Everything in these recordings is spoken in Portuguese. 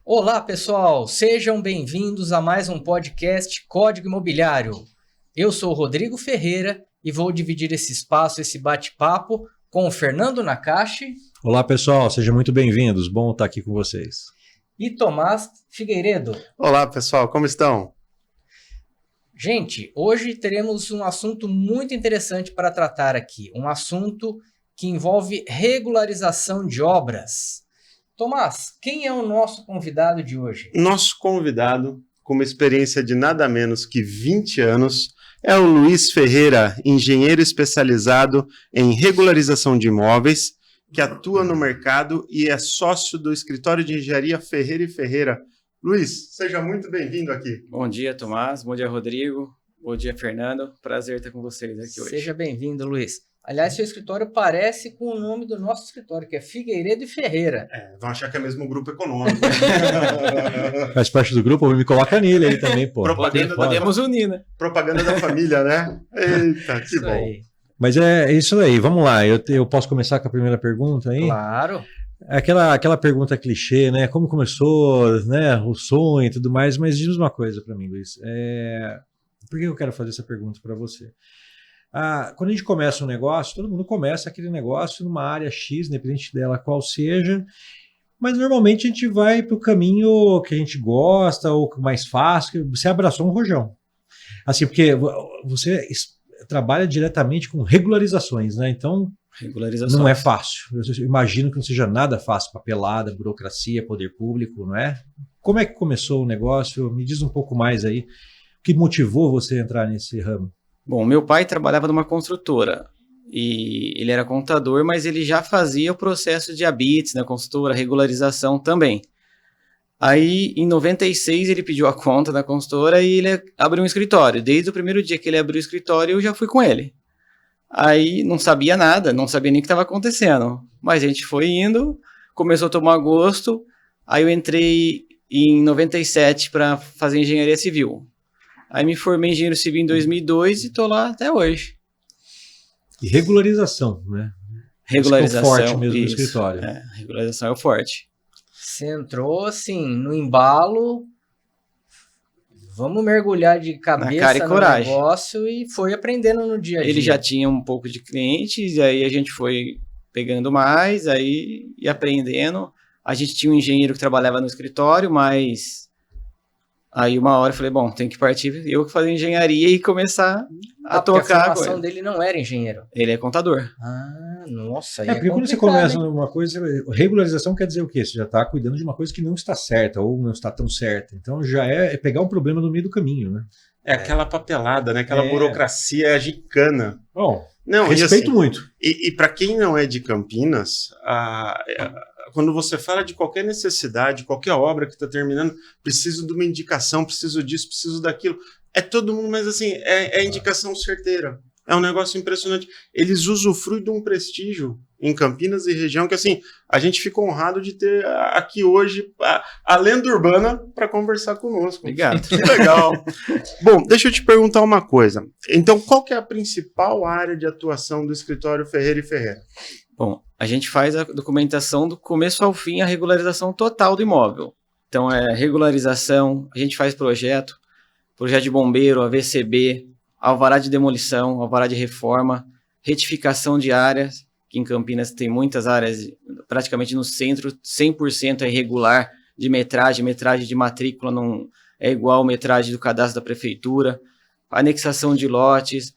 Olá, pessoal! Sejam bem-vindos a mais um podcast Código Imobiliário. Eu sou o Rodrigo Ferreira e vou dividir esse espaço, esse bate-papo com o Fernando Nakashi. Olá, pessoal! Sejam muito bem-vindos. Bom estar aqui com vocês. E Tomás Figueiredo. Olá, pessoal! Como estão? Gente, hoje teremos um assunto muito interessante para tratar aqui. Um assunto que envolve regularização de obras. Tomás, quem é o nosso convidado de hoje? Nosso convidado, com uma experiência de nada menos que 20 anos, é o Luiz Ferreira, engenheiro especializado em regularização de imóveis, que atua no mercado e é sócio do escritório de engenharia Ferreira e Ferreira. Luiz, seja muito bem-vindo aqui. Bom dia, Tomás. Bom dia, Rodrigo. Bom dia, Fernando. Prazer estar com vocês aqui hoje. Seja bem-vindo, Luiz. Aliás, seu escritório parece com o nome do nosso escritório, que é Figueiredo e Ferreira. Vão achar que é mesmo grupo econômico. Faz parte do grupo, me coloca nele aí também, pô. Podemos unir, né? Propaganda da família, né? Eita, que Isso bom. aí. Mas é isso aí, vamos lá. Eu posso começar com a primeira pergunta aí? Claro. Aquela pergunta clichê, né? Como começou, né? O sonho e tudo mais, mas diz uma coisa para mim, Luiz. Por que eu quero fazer essa pergunta para você? Quando a gente começa um negócio, todo mundo começa aquele negócio numa área X, independente dela qual seja, mas normalmente a gente vai para o caminho que a gente gosta ou mais fácil. Você abraçou um rojão. Assim, porque você trabalha diretamente com regularizações, né? Então, não é fácil. Eu imagino que não seja nada fácil, papelada, burocracia, poder público, não é? Como é que começou o negócio? Me diz um pouco mais aí. O que motivou você a entrar nesse ramo? Bom, meu pai trabalhava numa construtora e ele era contador, mas ele já fazia o processo de habites na construtora, regularização também. Aí, em 96, ele pediu a conta da consultora e ele abriu um escritório. Desde o primeiro dia que ele abriu o escritório, eu já fui com ele. Aí, não sabia nada, não sabia nem o que estava acontecendo. Mas a gente foi indo, começou a tomar gosto. Aí eu entrei em 97 para fazer engenharia civil. Aí me formei em engenheiro civil em 2002 e estou lá até hoje. E regularização, né? Regularização. Esse é o forte mesmo do escritório. Regularização é o forte. Você entrou, assim, no embalo, vamos mergulhar de cabeça no negócio e foi aprendendo no dia a dia. Ele já tinha um pouco de clientes, e aí a gente foi pegando mais, aí e aprendendo. A gente tinha um engenheiro que trabalhava no escritório, mas aí uma hora eu falei, bom, tem que partir eu que fazer engenharia e começar a tocar. A formação dele não era engenheiro. Ele é contador. Nossa, porque quando você começa numa coisa, regularização quer dizer o quê? Você já está cuidando de uma coisa que não está certa ou não está tão certa. Então já é pegar um problema no meio do caminho, né? É aquela papelada, né? Aquela burocracia gicana. Bom, não, respeito assim, muito. E para quem não é de Campinas, quando você fala de qualquer necessidade, qualquer obra que está terminando, preciso de uma indicação, preciso disso, preciso daquilo. É todo mundo, mas assim, é indicação certeira. É um negócio impressionante. Eles usufruem de um prestígio em Campinas e região que, assim, a gente fica honrado de ter aqui hoje a lenda urbana para conversar conosco. Obrigado. Que legal. Bom, deixa eu te perguntar uma coisa. Então, qual que é a principal área de atuação do escritório Ferreira e Ferreira? Bom, a gente faz a documentação do começo ao fim, a regularização total do imóvel. Então, regularização, a gente faz projeto de bombeiro, AVCB, alvará de demolição, alvará de reforma, retificação de áreas, que em Campinas tem muitas áreas, praticamente no centro, 100% é irregular de metragem de matrícula não é igual a metragem do cadastro da prefeitura, anexação de lotes,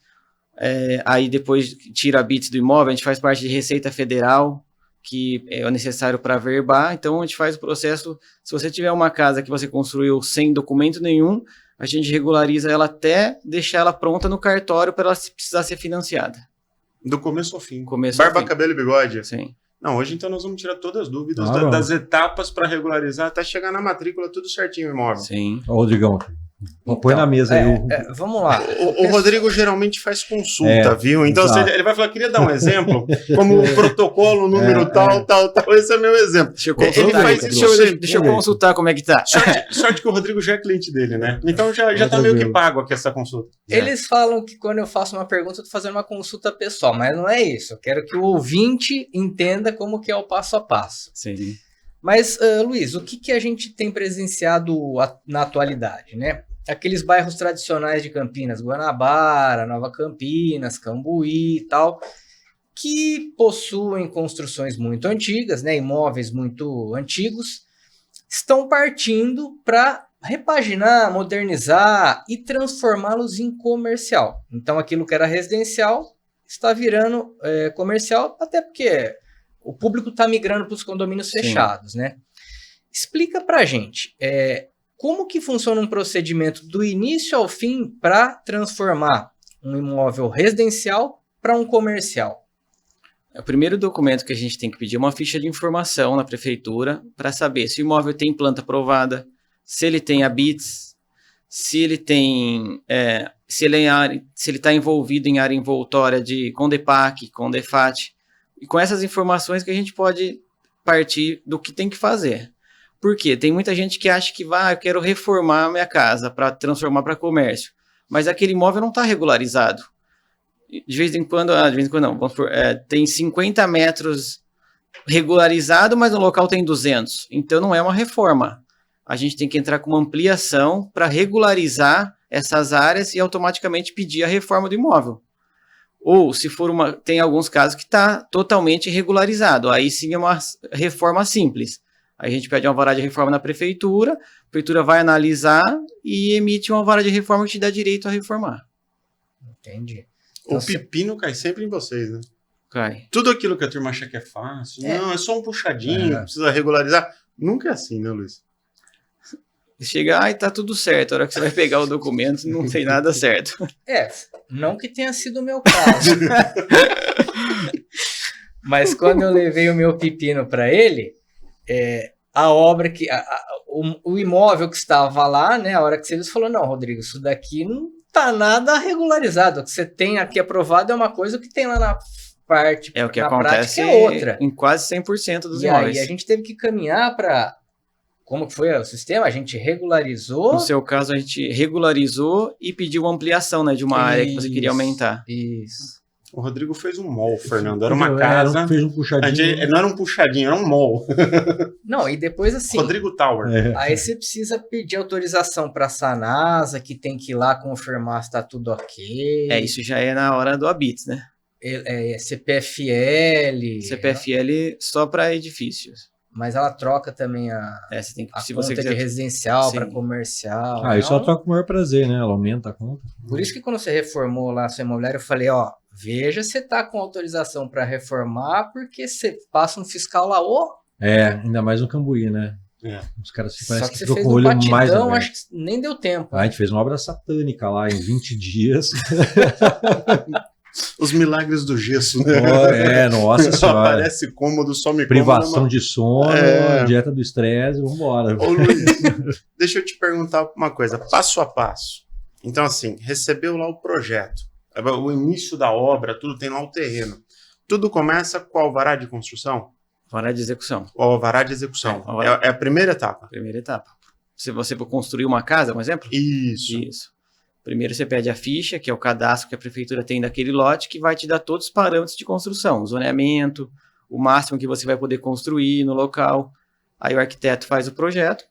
aí depois tira habites do imóvel, a gente faz parte de Receita Federal, que é necessário para verbar, então a gente faz o processo, se você tiver uma casa que você construiu sem documento nenhum, a gente regulariza ela até deixar ela pronta no cartório para ela precisar ser financiada. Do começo ao fim. Barba, cabelo e bigode? Sim. Não, hoje então nós vamos tirar todas as dúvidas das etapas para regularizar até chegar na matrícula, tudo certinho o imóvel. Sim. Ô, Rodrigão, põe na mesa aí. Vamos lá. O Rodrigo geralmente faz consulta, viu? Então ele vai falar, queria dar um exemplo, como o protocolo número tal, esse é meu exemplo. Deixa eu consultar como é que tá. Sorte que o Rodrigo já é cliente dele, né? Então já tá meio que pago aqui essa consulta. Eles falam que quando eu faço uma pergunta, eu tô fazendo uma consulta pessoal, mas não é isso. Eu quero que o ouvinte entenda como que é o passo a passo. Sim. Mas, Luiz, o que a gente tem presenciado na atualidade, né? Aqueles bairros tradicionais de Campinas, Guanabara, Nova Campinas, Cambuí e tal, que possuem construções muito antigas, né, imóveis muito antigos, estão partindo para repaginar, modernizar e transformá-los em comercial. Então, aquilo que era residencial está virando comercial, até porque o público está migrando para os condomínios fechados, né? Explica para a gente como que funciona um procedimento do início ao fim para transformar um imóvel residencial para um comercial. O primeiro documento que a gente tem que pedir é uma ficha de informação na prefeitura para saber se o imóvel tem planta aprovada, se ele tem habits, se ele tem, se ele está envolvido em área envoltória de Condepac, Condefat. E com essas informações que a gente pode partir do que tem que fazer. Por quê? Tem muita gente que acha que eu quero reformar a minha casa para transformar para comércio, mas aquele imóvel não está regularizado. De vez em quando não, vamos por, tem 50 metros regularizado, mas no local tem 200. Então não é uma reforma. A gente tem que entrar com uma ampliação para regularizar essas áreas e automaticamente pedir a reforma do imóvel. Ou, se for tem alguns casos que está totalmente regularizado. Aí sim é uma reforma simples. Aí a gente pede uma vara de reforma na prefeitura, a prefeitura vai analisar e emite uma vara de reforma que te dá direito a reformar. Entendi. O pepino cai sempre em vocês, né? Cai. Tudo aquilo que a turma acha que é fácil. Não, é só um puxadinho, precisa regularizar. Nunca é assim, né, Luiz? Chega, tá tudo certo. A hora que você vai pegar o documento, não tem nada certo. Não que tenha sido o meu caso. Mas quando eu levei o meu pepino para ele, a obra que... o imóvel que estava lá, né, a hora que você viu, você falou, não, Rodrigo, isso daqui não tá nada regularizado. O que você tem aqui aprovado é uma coisa, o que tem lá na parte, o que na acontece prática é outra. Em quase 100% dos e imóveis. E aí a gente teve que caminhar para... Como que foi o sistema? A gente regularizou... No seu caso, a gente regularizou e pediu uma ampliação, né, de uma área que você queria aumentar. Isso. O Rodrigo fez um mall, Fernando. Era uma casa. Fez um puxadinho. Não era um puxadinho, era um mall. Não, e depois assim... Rodrigo Tower. Aí você precisa pedir autorização para a Sanasa, que tem que ir lá confirmar se está tudo ok. Isso já é na hora do habits, né? CPFL. CPFL só para edifícios. Mas ela troca também você tem que, a se conta você quiser... de residencial para comercial. Isso ela troca com o maior prazer, né? Ela aumenta a conta. Por isso que quando você reformou lá a sua imobiliária, eu falei, veja se tá com autorização para reformar, porque você passa um fiscal lá, ainda mais no Cambuí, né? Os caras Só que você ficam fez com o um olho mais batidão, aberto. acho que nem deu tempo. A gente fez uma obra satânica lá em 20 dias. Os milagres do gesso, né? Nossa só senhora. aparece cômodo, some privação de sono, dieta do estresse, vambora. Ô, Luiz, deixa eu te perguntar uma coisa, passo a passo. Então, assim, recebeu lá o projeto, o início da obra, tudo tem lá o terreno. Tudo começa com o alvará de construção? Alvará de execução. O alvará de execução. É a primeira etapa? Primeira etapa. Se você for construir uma casa, por exemplo? Isso. Primeiro você pede a ficha, que é o cadastro que a prefeitura tem daquele lote, que vai te dar todos os parâmetros de construção, o zoneamento, o máximo que você vai poder construir no local. Aí o arquiteto faz o projeto,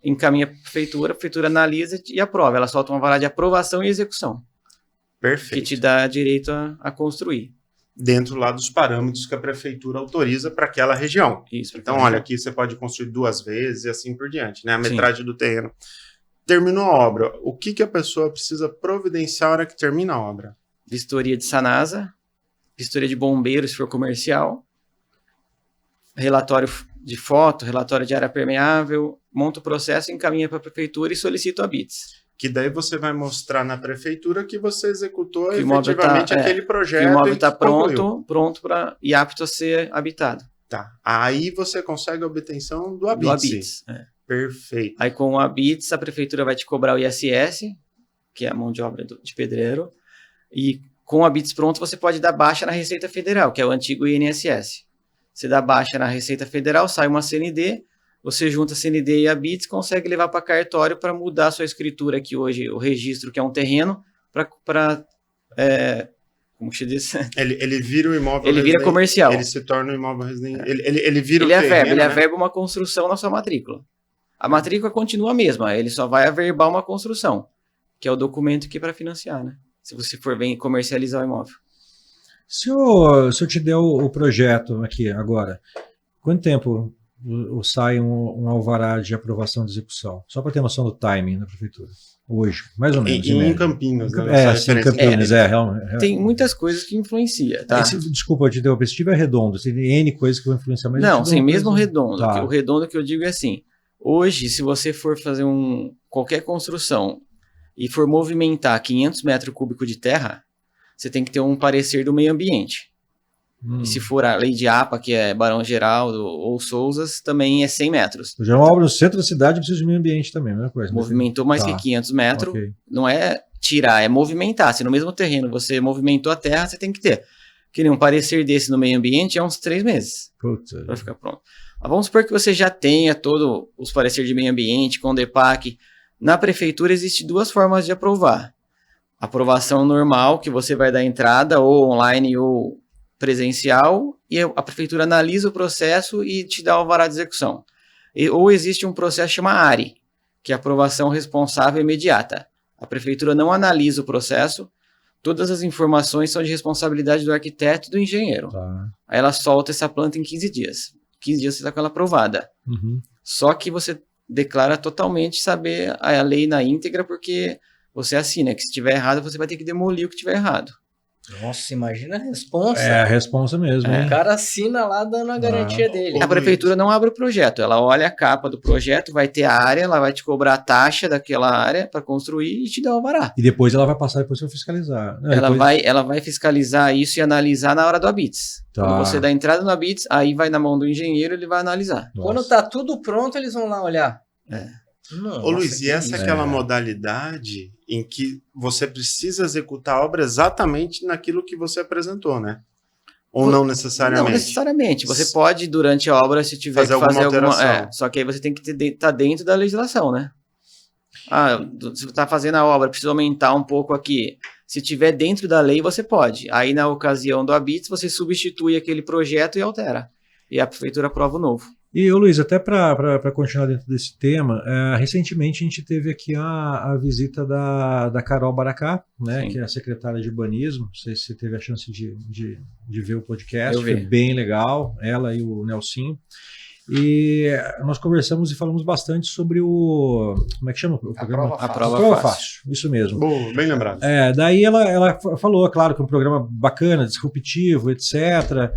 encaminha para a prefeitura analisa e aprova. Ela solta uma vara de aprovação e execução. Perfeito. Que te dá direito a construir. Dentro lá dos parâmetros que a prefeitura autoriza para aquela região. Isso. Então, olha, aqui você pode construir 2 vezes e assim por diante, né? A metragem do terreno. Terminou a obra, o que a pessoa precisa providenciar na hora que termina a obra? Vistoria de Sanasa, vistoria de bombeiro, se for comercial, relatório de foto, relatório de área permeável, monta o processo, encaminha para a prefeitura e solicita o habits. Que daí você vai mostrar na prefeitura que você executou que efetivamente aquele projeto. Que o imóvel está pronto e apto a ser habitado. Tá. Aí você consegue a obtenção do habits. Perfeito. Aí com o habits, a prefeitura vai te cobrar o ISS, que é a mão de obra de pedreiro, e com o habits pronto você pode dar baixa na Receita Federal, que é o antigo INSS. Você dá baixa na Receita Federal, sai uma CND, você junta CND e habits, consegue levar para cartório para mudar a sua escritura aqui hoje, o registro, que é um terreno, para como se diz? Ele vira o imóvel Ele vira comercial. Ele se torna um imóvel residente. Ele vira Ele o terreno, ele né? averba uma construção na sua matrícula. A matrícula continua a mesma, ele só vai averbar uma construção, que é o documento que é para financiar, né? Se você for bem comercializar o imóvel. Se eu te der o projeto aqui agora, quanto tempo sai um alvará de aprovação de execução? Só para ter noção do timing na prefeitura. Hoje, mais ou menos. Em Campinas, né? Sim, em Campinas, Tem muitas coisas que influenciam, tá? Desculpa, eu te interromper, se tiver redondo, tem N coisas que vão influenciar, mas... Não, sim, mesmo redondo. Tá. O redondo que eu digo é assim, hoje, se você for fazer qualquer construção e for movimentar 500 metros cúbicos de terra, você tem que ter um parecer do meio ambiente. E se for a lei de APA, que é Barão Geraldo ou Souzas, também é 100 metros. Já é uma obra no centro da cidade, precisa de meio ambiente também, não é coisa? Movimentou mais que 500 metros, não é tirar, é movimentar. Se no mesmo terreno você movimentou a terra, você tem que ter. Que nem um parecer desse no meio ambiente é uns 3 meses para ficar pronto. Mas vamos supor que você já tenha todos os pareceres de meio ambiente, com DEPAC. Na prefeitura existe 2 formas de aprovar. Aprovação normal, que você vai dar entrada, ou online ou presencial, e a prefeitura analisa o processo e te dá o alvará de execução. Ou existe um processo chamado ARI, que é aprovação responsável imediata. A prefeitura não analisa o processo, todas as informações são de responsabilidade do arquiteto e do engenheiro. Tá. Aí ela solta essa planta em 15 dias. 15 dias você está com ela aprovada. Só que você declara totalmente saber a lei na íntegra, porque você assina que se estiver errado, você vai ter que demolir o que estiver errado. Nossa, imagina a responsa. É a responsa mesmo. O cara assina lá dando a garantia dele. A prefeitura não abre o projeto, ela olha a capa do projeto, vai ter a área, ela vai te cobrar a taxa daquela área para construir e te dar o alvará. E depois ela vai passar depois para fiscalizar. Não, ela vai fiscalizar isso e analisar na hora do ABITS. Tá. Quando você dá entrada no ABITS, aí vai na mão do engenheiro, ele vai analisar. Nossa. Quando tá tudo pronto, eles vão lá olhar. Ô Luiz, e essa é aquela modalidade em que você precisa executar a obra exatamente naquilo que você apresentou, né? Ou não necessariamente? Não necessariamente. Você pode, durante a obra, se tiver que fazer alguma... só que aí você tem que estar dentro da legislação, né? Se você está fazendo a obra, precisa aumentar um pouco aqui. Se tiver dentro da lei, você pode. Aí, na ocasião do ABITS, você substitui aquele projeto e altera. E a prefeitura aprova o novo. E, ô Luiz, até para continuar dentro desse tema, recentemente a gente teve aqui a visita da Carol Baracá, né, que é a secretária de urbanismo. Não sei se você teve a chance de ver o podcast, foi bem legal, ela e o Nelsinho. E nós conversamos e falamos bastante sobre como é que chama o programa? A Prova Fácil. Isso mesmo. Boa, bem lembrado. Daí ela falou, claro, que é um programa bacana, disruptivo, etc.,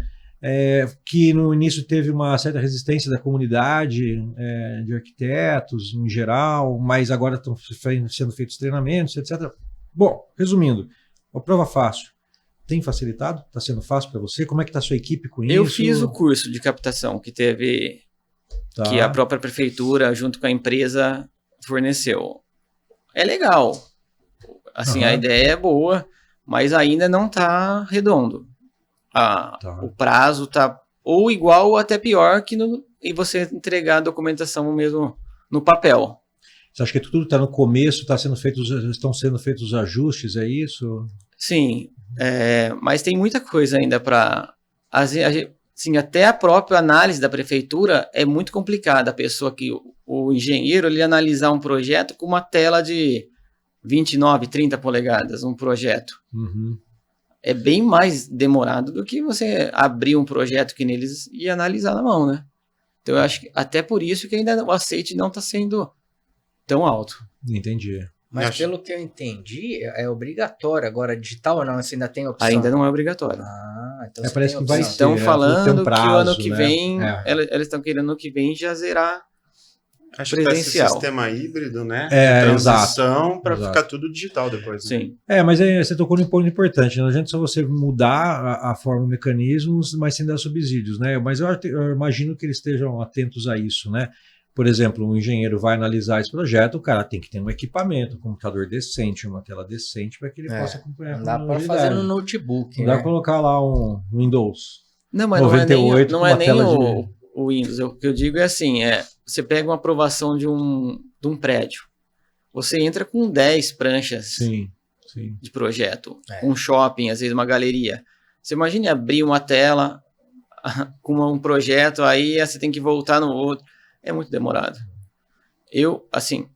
que no início teve uma certa resistência da comunidade de arquitetos em geral, mas agora estão sendo feitos treinamentos, etc. Bom, resumindo, a Prova Fácil tem facilitado? Está sendo fácil para você? Como é que está a sua equipe com isso? Eu fiz o curso de captação que teve, que a própria prefeitura, junto com a empresa, forneceu. É legal. Assim, a ideia é boa, mas ainda não está redondo. O prazo está ou igual ou até pior que e você entregar a documentação mesmo no papel. Você acha que tudo está no começo, estão sendo feitos os ajustes, é isso? Sim, mas tem muita coisa ainda para... Assim, até a própria análise da prefeitura é muito complicada. A pessoa o engenheiro, ele analisar um projeto com uma tela de 29, 30 polegadas, um projeto. É bem mais demorado do que você abrir um projeto que neles e analisar na mão, né? Então eu acho que até por isso que ainda o aceite não está sendo tão alto. Entendi. Mas pelo que eu entendi, é obrigatório agora, digital ou não? Você ainda tem opção? Ainda não é obrigatório. Então parece que vai ser. Estão falando um prazo, que o ano que vem, eles estão querendo ano que vem já zerar Acho que presencial. Esse sistema híbrido, né? De transição para ficar tudo digital depois. Né? Sim. Mas você tocou num ponto importante, né? Não adianta só você mudar a forma, mecanismos, mas sem dar subsídios, né? Mas eu imagino que eles estejam atentos a isso, né? Por exemplo, um engenheiro vai analisar esse projeto, o cara tem que ter um equipamento, um computador decente, uma tela decente para que ele possa acompanhar. Não dá para fazer no notebook. Não dá para colocar lá um Windows. Não, mas 98 não é nem o Windows. O que eu digo é assim, você pega uma aprovação de um prédio, você entra com 10 pranchas. Sim. Sim. de projeto. Um shopping, às vezes uma galeria. Você imagina abrir uma tela com um projeto, aí você tem que voltar no outro. É muito demorado. Eu acho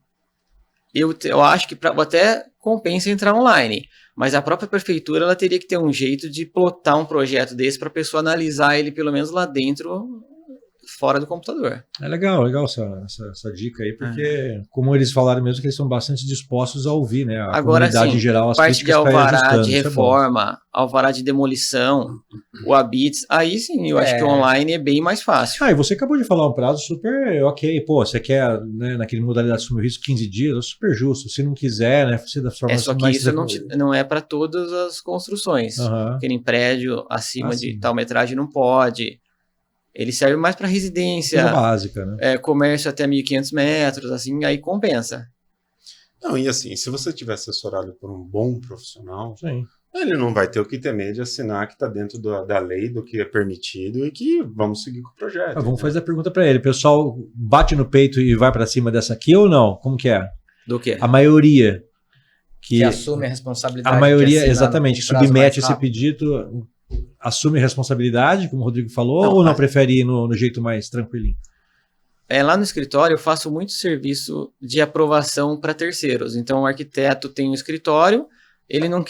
que até compensa entrar online, mas a própria prefeitura ela teria que ter um jeito de plotar um projeto desse para a pessoa analisar ele pelo menos lá dentro, fora do computador. É legal essa dica aí, porque como eles falaram mesmo que eles são bastante dispostos a ouvir, né? A Agora, comunidade sim, em geral, as parte de críticas para ir alvará ajustando. de Isso é bom. reforma, alvará de demolição, o habits, aí sim, eu acho que online é bem mais fácil. E você acabou de falar um prazo super ok. Pô, você quer, né, naquele modalidade de assumir o risco 15 dias, é super justo. Se não quiser, né, você da forma Só que mais isso não é para todas as construções. Porque em prédio acima de tal metragem não pode. Ele serve mais para residência. Coisa básica, né? Comércio até 1.500 metros, assim, aí compensa. Não, e assim, se você tiver assessorado por um bom profissional, Sim. ele não vai ter o que temer de assinar que está dentro da lei, do que é permitido e que vamos seguir com o projeto. Vamos fazer a pergunta para ele. O pessoal bate no peito e vai para cima dessa aqui ou não? Como que é? Do quê? A maioria que assume a responsabilidade. A maioria, exatamente, submete esse pedido, assume a responsabilidade, como o Rodrigo falou, ou não prefere ir no jeito mais tranquilinho? Lá no escritório eu faço muito serviço de aprovação para terceiros. Então o arquiteto tem um escritório, ele não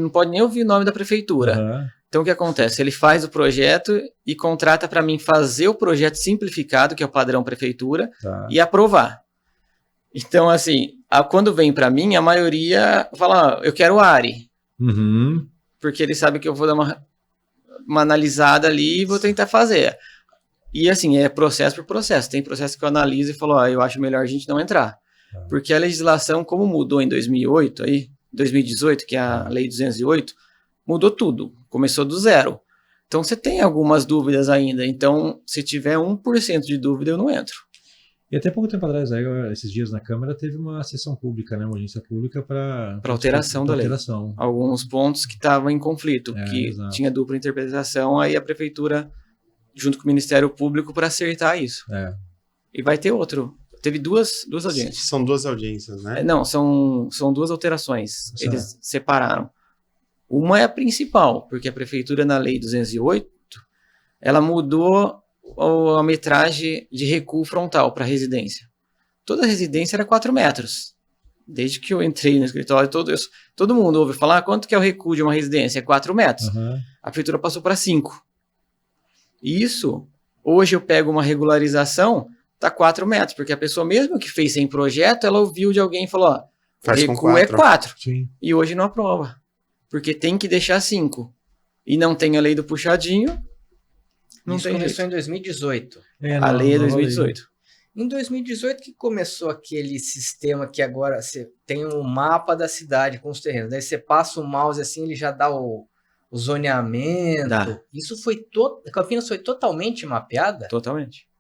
pode nem ouvir o nome da prefeitura. Então o que acontece? Ele faz o projeto e contrata para mim fazer o projeto simplificado, que é o padrão prefeitura, e aprovar. Então assim, quando vem para mim, a maioria fala, eu quero o ARI. Porque ele sabe que eu vou dar uma analisada ali e vou tentar fazer. E assim, é processo por processo. Tem processo que eu analiso e falo, eu acho melhor a gente não entrar. Porque a legislação, como mudou em 2018, que é a Lei 208, mudou tudo. Começou do zero. Então você tem algumas dúvidas ainda. Então, se tiver 1% de dúvida, eu não entro. E até pouco tempo atrás, esses dias na Câmara, teve uma sessão pública, né, uma audiência pública para alteração da lei. Alguns pontos que estavam em conflito, que tinha dupla interpretação, aí a Prefeitura, junto com o Ministério Público, para acertar isso. E vai ter outro. Teve duas audiências. São duas audiências, né? Não, são duas alterações. Eles separaram. Uma é a principal, porque a Prefeitura, na Lei 208, ela mudou a metragem de recuo frontal para residência. Toda residência era 4 metros. Desde que eu entrei no escritório, todo mundo ouve falar quanto que é o recuo de uma residência? É 4 metros. A prefeitura passou para 5. Isso, hoje eu pego uma regularização, tá 4 metros, porque a pessoa mesmo que fez sem projeto, ela ouviu de alguém e falou, o recuo é 4. E hoje não aprova, porque tem que deixar 5. E não tem a lei do puxadinho, não Isso tem começou jeito. em 2018. A lei é 2018. Em 2018 que começou aquele sistema que agora você tem um mapa da cidade com os terrenos. Daí você passa o mouse assim, ele já dá o zoneamento. Isso foi Campinas foi totalmente mapeada? Totalmente.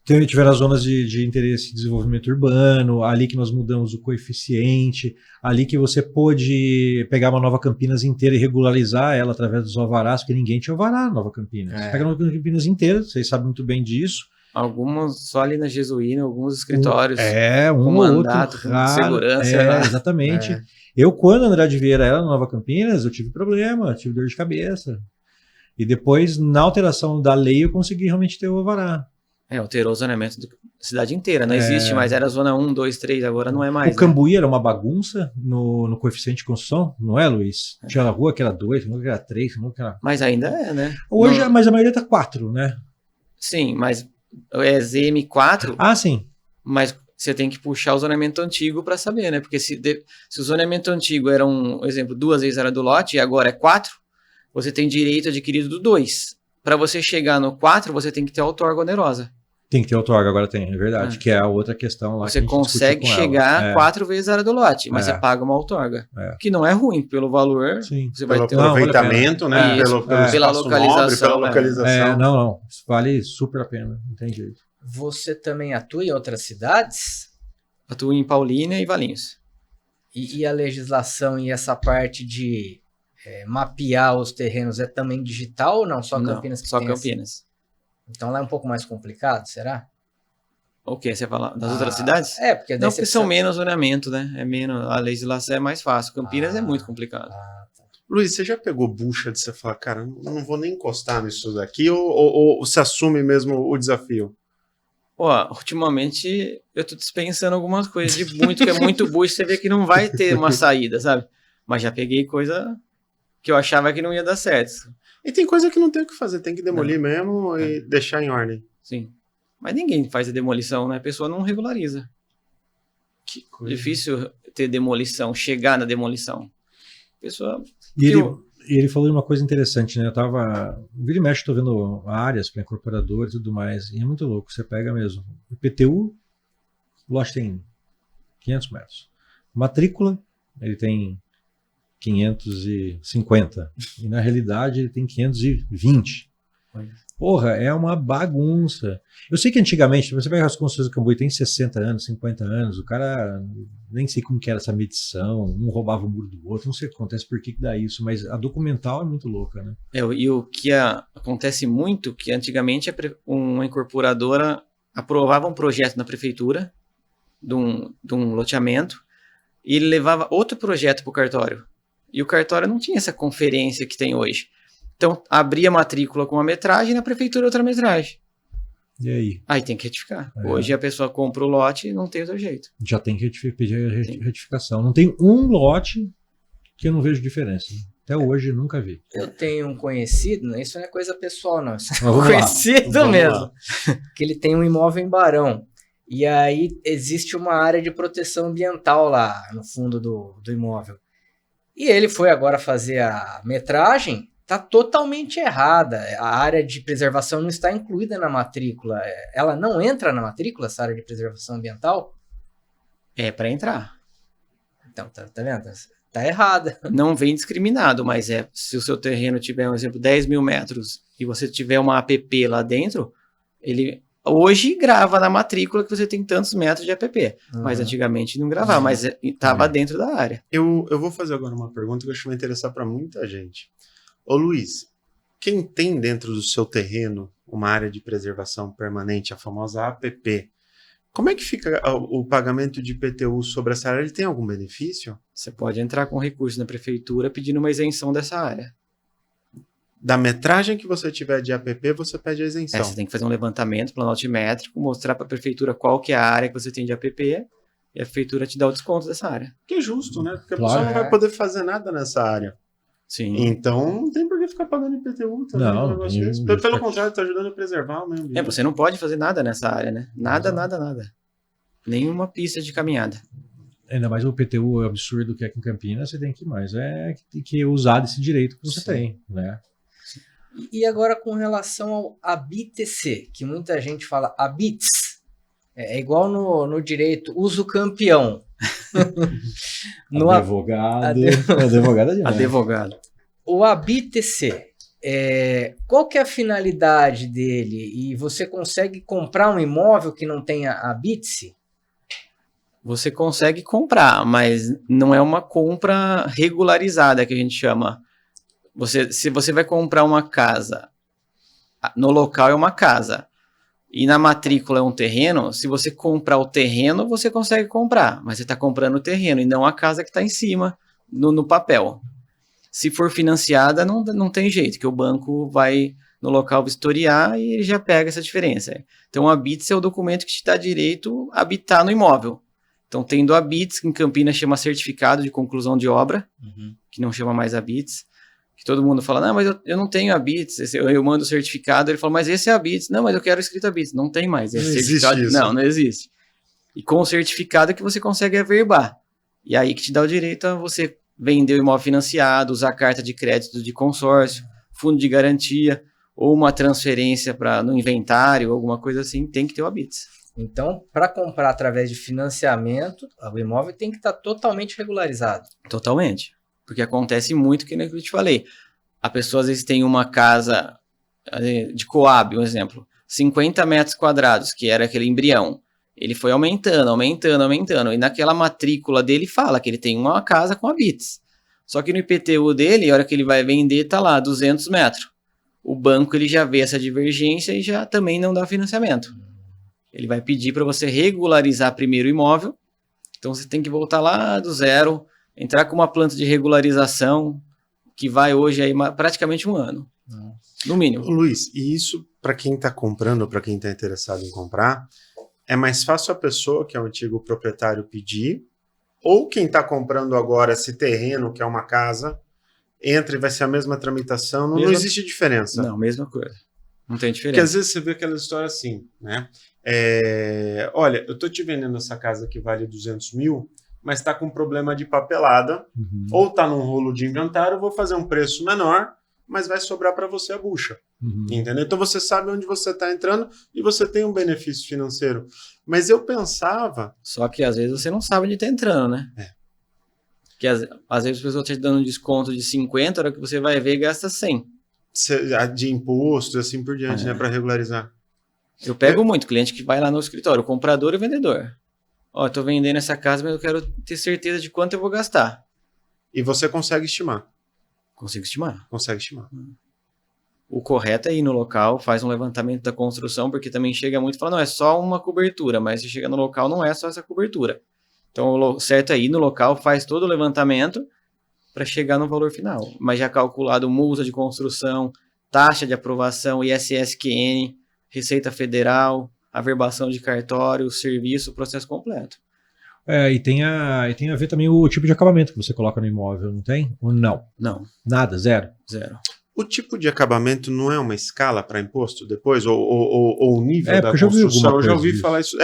Tiveram as zonas de interesse de desenvolvimento urbano, ali que nós mudamos o coeficiente, ali que você pôde pegar uma Nova Campinas inteira e regularizar ela através dos alvarás, porque ninguém tinha alvará na Nova Campinas. Você pega a Nova Campinas inteira, vocês sabem muito bem disso. Alguns só ali na Jesuína, alguns escritórios. Um com ou mandato, outro. com segurança. Exatamente. Eu, quando Andrade Vieira era na Nova Campinas, eu tive problema, tive dor de cabeça. E depois, na alteração da lei, eu consegui realmente ter o alvará. Alterou o zoneamento da cidade inteira. Não existe mais, era zona 1, 2, 3, agora não é mais. O Cambuí era uma bagunça no coeficiente de construção, não é, Luiz? Tinha a rua que era 2, que era 3, que era... Mas ainda é, né? Hoje, mas a maioria tá 4, né? Sim, mas é ZM4. Sim. Mas você tem que puxar o zoneamento antigo para saber, né? Porque se o zoneamento antigo era exemplo, 2 vezes era do lote e agora é 4, você tem direito adquirido do 2. Para você chegar no 4, você tem que ter outorga onerosa. Tem que ter outorga, agora tem, é verdade, que é a outra questão lá. Você consegue chegar 4 vezes a área do lote, mas você paga uma outorga. Que não é ruim, pelo valor. Sim. Você vai ter aproveitamento, né? Pela localização. Não. Isso vale super a pena, não tem jeito. Você também atua em outras cidades? Atuo em Paulínia e Valinhos. E a legislação e essa parte de mapear os terrenos é também digital ou não? Só Campinas que só tem Campinas. Então lá é um pouco mais complicado, será? O que você fala? Das outras cidades? Porque daí Não, você porque são precisa- menos zoneamento, né? É menos, a legislação é mais fácil. Campinas é muito complicado. Tá. Luiz, você já pegou bucha de você falar, cara, eu não vou nem encostar nisso daqui, ou se assume mesmo o desafio? Ó, ultimamente eu tô dispensando algumas coisas de muito, que é muito bucho, você vê que não vai ter uma saída, sabe? Mas já peguei coisa que eu achava que não ia dar certo. E tem coisa que não tem o que fazer, tem que demolir mesmo e deixar em ordem. Sim. Mas ninguém faz a demolição, né? A pessoa não regulariza. Que coisa. Difícil ter demolição, chegar na demolição. A pessoa... E ele falou de uma coisa interessante, né? Vira e mexe, tô vendo áreas para incorporador e tudo mais. E é muito louco, você pega mesmo. O IPTU, o lote tem 500 metros. Matrícula, ele tem 550. E na realidade ele tem 520. Porra, é uma bagunça. Eu sei que antigamente, você pega as construções do Cambuí, tem 60 anos, 50 anos, o cara, nem sei como que era essa medição, um roubava o muro do outro, não sei o que acontece, por que dá isso, mas a documental é muito louca, né? E o que acontece muito, que antigamente uma incorporadora aprovava um projeto na prefeitura de um loteamento e ele levava outro projeto para o cartório. E o cartório não tinha essa conferência que tem hoje. Então, abria a matrícula com uma metragem e na prefeitura outra metragem. E aí? Aí tem que retificar. Hoje a pessoa compra o lote e não tem outro jeito. Já tem que pedir retificação. Não tem um lote que eu não vejo diferença. Até hoje nunca vi. Eu tenho um conhecido, isso não é coisa pessoal, não. Isso é Vamos lá. conhecido Vamos mesmo. lá. Que ele tem um imóvel em Barão. E aí existe uma área de proteção ambiental lá no fundo do imóvel. E ele foi agora fazer a metragem, está totalmente errada. A área de preservação não está incluída na matrícula. Ela não entra na matrícula, essa área de preservação ambiental? É para entrar. Então, tá vendo? Tá errada. Não vem discriminado, mas se o seu terreno tiver, por exemplo, 10 mil metros e você tiver uma APP lá dentro, ele hoje grava na matrícula que você tem tantos metros de APP. Mas antigamente não gravava, mas estava dentro da área. Eu vou fazer agora uma pergunta que eu acho que vai interessar para muita gente. Ô Luiz, quem tem dentro do seu terreno uma área de preservação permanente, a famosa APP, como é que fica o pagamento de IPTU sobre essa área? Ele tem algum benefício? Você pode entrar com recurso na prefeitura pedindo uma isenção dessa área. Da metragem que você tiver de APP, você pede a isenção. Você tem que fazer um levantamento planométrico, mostrar para a prefeitura qual que é a área que você tem de APP e a prefeitura te dá o desconto dessa área. Que é justo, né? Porque a Claro. pessoa não vai poder fazer nada nessa área. Sim. Então, não tem por que ficar pagando IPTU também. Não, um negócio tem- desse. Pelo contrário, está ajudando a preservar o meio ambiente. Você não pode fazer nada nessa área, né? Nada. Nenhuma pista de caminhada. Ainda mais o IPTU absurdo que é aqui em Campinas, você tem que mais tem que usar desse direito que você Sim. tem, né? E agora com relação ao ABITC, que muita gente fala ABITS, é igual no direito uso campeão. Advogado é demais. Advogado. O ABITC, qual que é a finalidade dele? E você consegue comprar um imóvel que não tenha ABITC? Você consegue comprar, mas não é uma compra regularizada que a gente chama. Se você vai comprar uma casa, no local é uma casa, e na matrícula é um terreno, se você comprar o terreno, você consegue comprar, mas você está comprando o terreno e não a casa que está em cima, no papel. Se for financiada, não tem jeito, que o banco vai no local vistoriar e ele já pega essa diferença. Então, o ABITS é o documento que te dá direito a habitar no imóvel. Então, tendo o ABITS, que em Campinas chama Certificado de Conclusão de Obra, que não chama mais ABITS, que todo mundo fala, não, mas eu não tenho ABITS, eu mando o certificado, ele fala, mas esse é ABITS. Não, mas eu quero escrito ABITS. Não tem mais. Não existe isso. Não existe. E com o certificado é que você consegue averbar. E aí que te dá o direito a você vender o imóvel financiado, usar carta de crédito de consórcio, fundo de garantia, ou uma transferência no inventário, alguma coisa assim, tem que ter o ABITS. Então, para comprar através de financiamento, o imóvel tem que estar totalmente regularizado. Totalmente. Porque acontece muito, que nem eu te falei. A pessoa às vezes tem uma casa de Coab, um exemplo, 50 metros quadrados, que era aquele embrião. Ele foi aumentando. E naquela matrícula dele fala que ele tem uma casa com ABITS. Só que no IPTU dele, a hora que ele vai vender, tá lá, 200 metros. O banco ele já vê essa divergência e já também não dá financiamento. Ele vai pedir para você regularizar primeiro o imóvel. Então você tem que voltar lá do zero, entrar com uma planta de regularização que vai hoje aí praticamente 1 ano, no mínimo. Luiz, e isso para quem está comprando ou para quem está interessado em comprar, é mais fácil a pessoa que é o antigo proprietário pedir, ou quem está comprando agora esse terreno, que é uma casa, entra e vai ser a mesma tramitação, não existe diferença. Não, mesma coisa. Não tem diferença. Porque às vezes você vê aquela história assim, né? Olha, eu tô te vendendo essa casa que vale 200 mil, mas está com problema de papelada, ou está num rolo de inventário, eu vou fazer um preço menor, mas vai sobrar para você a bucha. Entendeu? Então você sabe onde você está entrando e você tem um benefício financeiro. Mas eu pensava... Só que às vezes você não sabe onde está entrando, né? Porque às vezes as pessoas estão te dando um desconto de 50, a hora que você vai ver, gasta 100. De imposto e assim por diante, né? Para regularizar. Eu pego muito cliente que vai lá no escritório, o comprador e o vendedor. Ó, eu tô vendendo essa casa, mas eu quero ter certeza de quanto eu vou gastar. E você consegue estimar. Consigo estimar. Consegue estimar. O correto é ir no local, faz um levantamento da construção, porque também chega muito e fala, não, é só uma cobertura, mas se chega no local não é só essa cobertura. Então o certo é ir no local, faz todo o levantamento para chegar no valor final. Mas já calculado multa de construção, taxa de aprovação, ISSQN, Receita Federal, averbação de cartório, serviço, processo completo. E tem a ver também o tipo de acabamento que você coloca no imóvel, não tem? Ou não? Não. Nada, zero? Zero. O tipo de acabamento não é uma escala para imposto depois? Ou o nível da construção? Eu já ouvi falar isso.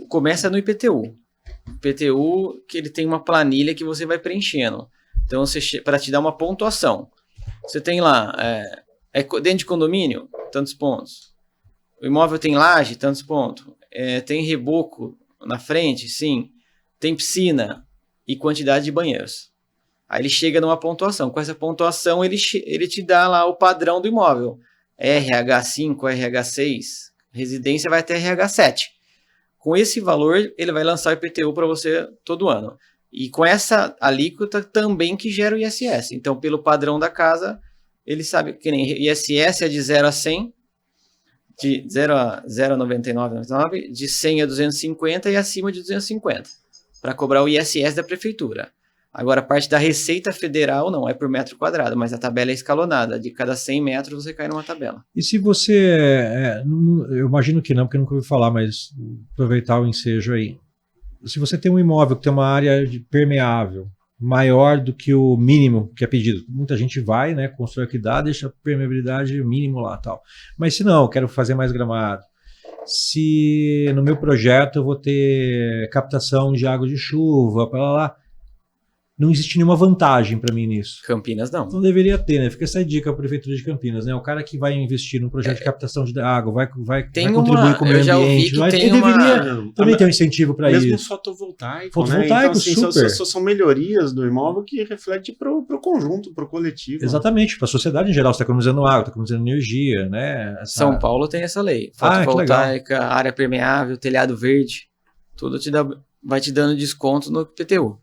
Começa no IPTU. IPTU, que ele tem uma planilha que você vai preenchendo. Então, para te dar uma pontuação. Você tem lá, dentro de condomínio, tantos pontos. O imóvel tem laje, tantos pontos. Tem reboco na frente, sim. Tem piscina e quantidade de banheiros. Aí ele chega numa pontuação. Com essa pontuação, ele te dá lá o padrão do imóvel. RH5, RH6, residência vai até RH7. Com esse valor, ele vai lançar o IPTU para você todo ano. E com essa alíquota também que gera o ISS. Então, pelo padrão da casa, ele sabe que nem ISS é de 0 a 100, de 0 a 0,99, de 100 a 250 e acima de 250, para cobrar o ISS da prefeitura. Agora, a parte da Receita Federal não é por metro quadrado, mas a tabela é escalonada. De cada 100 metros você cai numa tabela. E se você... eu imagino que não, porque eu nunca ouvi falar, mas aproveitar o ensejo aí. Se você tem um imóvel que tem uma área permeável maior do que o mínimo que é pedido, muita gente vai, né, constrói o que dá, deixa a permeabilidade mínimo lá tal. Mas se não, eu quero fazer mais gramado. Se no meu projeto eu vou ter captação de água de chuva, para lá, não existe nenhuma vantagem para mim nisso. Campinas não. Não deveria ter, né? Fica essa dica para a Prefeitura de Campinas, né? O cara que vai investir num projeto de captação de água, vai contribuir com o meio ambiente. Ele deveria também ter um incentivo para isso. Mesmo fotovoltaico, Fotovoltaico, né? Então, assim, super. São melhorias do imóvel que refletem para o conjunto, para o coletivo. Exatamente, para a sociedade em geral, você está economizando água, está economizando energia, né? São Paulo tem essa lei. Fotovoltaica, área permeável, telhado verde, tudo vai te dando desconto no IPTU.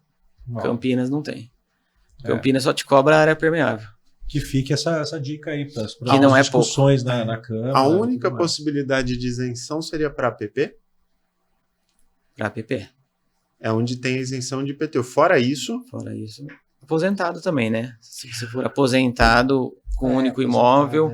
Campinas não tem. Campinas só te cobra a área permeável. Que fique essa dica aí para as discussões na Câmara. A única possibilidade de isenção seria para APP? Para APP. É onde tem isenção de IPTU. Fora isso... Aposentado também, né? Se você for aposentado com um único imóvel,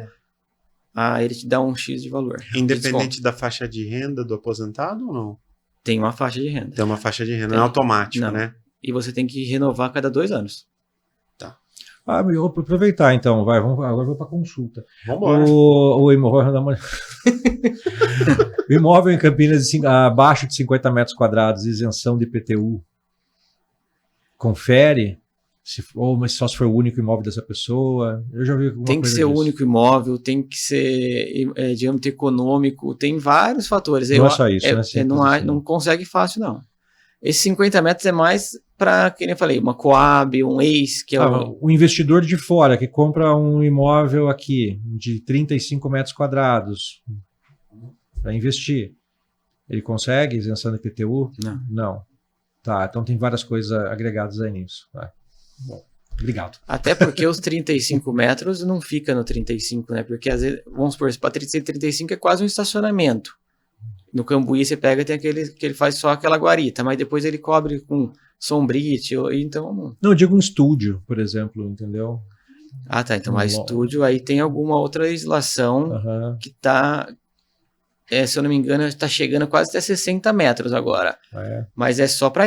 ele te dá um X de valor. Independente da faixa de renda do aposentado ou não? Tem uma faixa de renda. Tem uma faixa de renda, não é automático, né? E você tem que renovar a cada 2 anos. Tá. Eu vou aproveitar então, agora vou para consulta. Vamos embora. O imóvel em Campinas abaixo de 50 metros quadrados, isenção de IPTU. Confere, mas só se for o único imóvel dessa pessoa. Eu já vi alguma Tem que coisa ser disso. o único imóvel, tem que ser de âmbito econômico, tem vários fatores. Não é só isso, né? Não consegue fácil, não. Esses 50 metros é mais para, como eu falei, uma Coab, um ex, que é o investidor de fora que compra um imóvel aqui de 35 metros quadrados para investir, ele consegue isenção do IPTU? Não. Tá, então tem várias coisas agregadas aí nisso. Bom, obrigado. Até porque os 35 metros não fica no 35, né? Porque às vezes, vamos supor, para 35 é quase um estacionamento. No Cambuí você pega, tem aquele que ele faz só aquela guarita, mas depois ele cobre com sombrite, então... Não, eu digo um estúdio, por exemplo, entendeu? Ah, tá, então mais estúdio, aí tem alguma outra legislação que tá, se eu não me engano, está chegando quase até 60 metros agora, mas é só para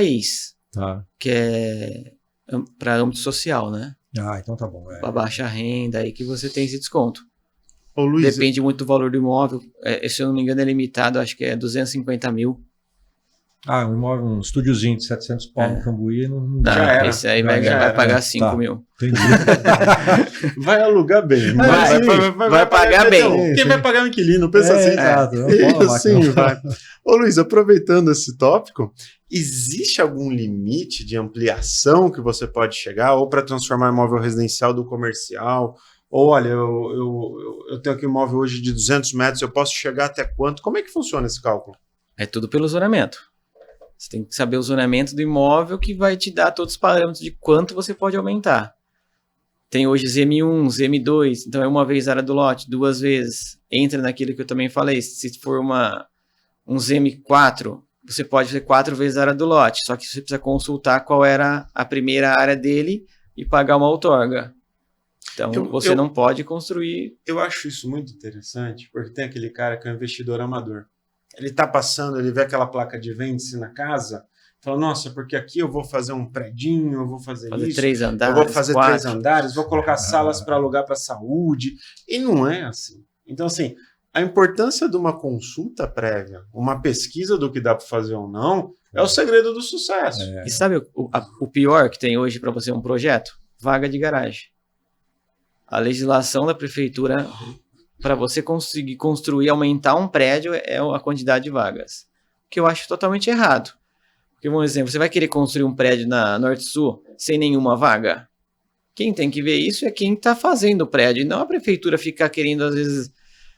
que é para âmbito social, né? Ah, então tá bom. Para baixa renda, aí que você tem esse desconto. Ô, Luiz, depende muito do valor do imóvel, se eu não me engano é limitado, acho que é 250 mil. Ah, um imóvel, um estúdiozinho de 700 pau no Cambuí, não já era. Esse aí vai pagar 5 mil. Entendi. vai alugar bem. Vai pagar bem. Quem vai pagar o inquilino? Pensa assim. Exato. Sim, vai. Ô, Luiz, aproveitando esse tópico, existe algum limite de ampliação que você pode chegar, ou para transformar imóvel residencial do comercial? Ou, olha, eu tenho aqui um imóvel hoje de 200 metros, eu posso chegar até quanto? Como é que funciona esse cálculo? É tudo pelo zonamento. Você tem que saber o zonamento do imóvel que vai te dar todos os parâmetros de quanto você pode aumentar. Tem hoje ZM1, ZM2, então é uma vez área do lote, 2 vezes. Entra naquilo que eu também falei, se for um ZM4, você pode fazer 4 vezes a área do lote, só que você precisa consultar qual era a primeira área dele e pagar uma outorga. Então você não pode construir... Eu acho isso muito interessante, porque tem aquele cara que é um investidor amador. Ele está passando, ele vê aquela placa de vende-se na casa, fala, nossa, porque aqui eu vou fazer um predinho, eu vou fazer isso, 3 andares, eu vou fazer 4. 3 andares, vou colocar salas para alugar para saúde, e não é assim. Então, assim, a importância de uma consulta prévia, uma pesquisa do que dá para fazer ou não, é o segredo do sucesso. E sabe o pior que tem hoje para você um projeto? Vaga de garagem. A legislação da prefeitura... para você conseguir construir, aumentar um prédio é a quantidade de vagas. O que eu acho totalmente errado. Porque, por exemplo, você vai querer construir um prédio na Norte-Sul sem nenhuma vaga? Quem tem que ver isso é quem está fazendo o prédio, e não a prefeitura ficar querendo, às vezes,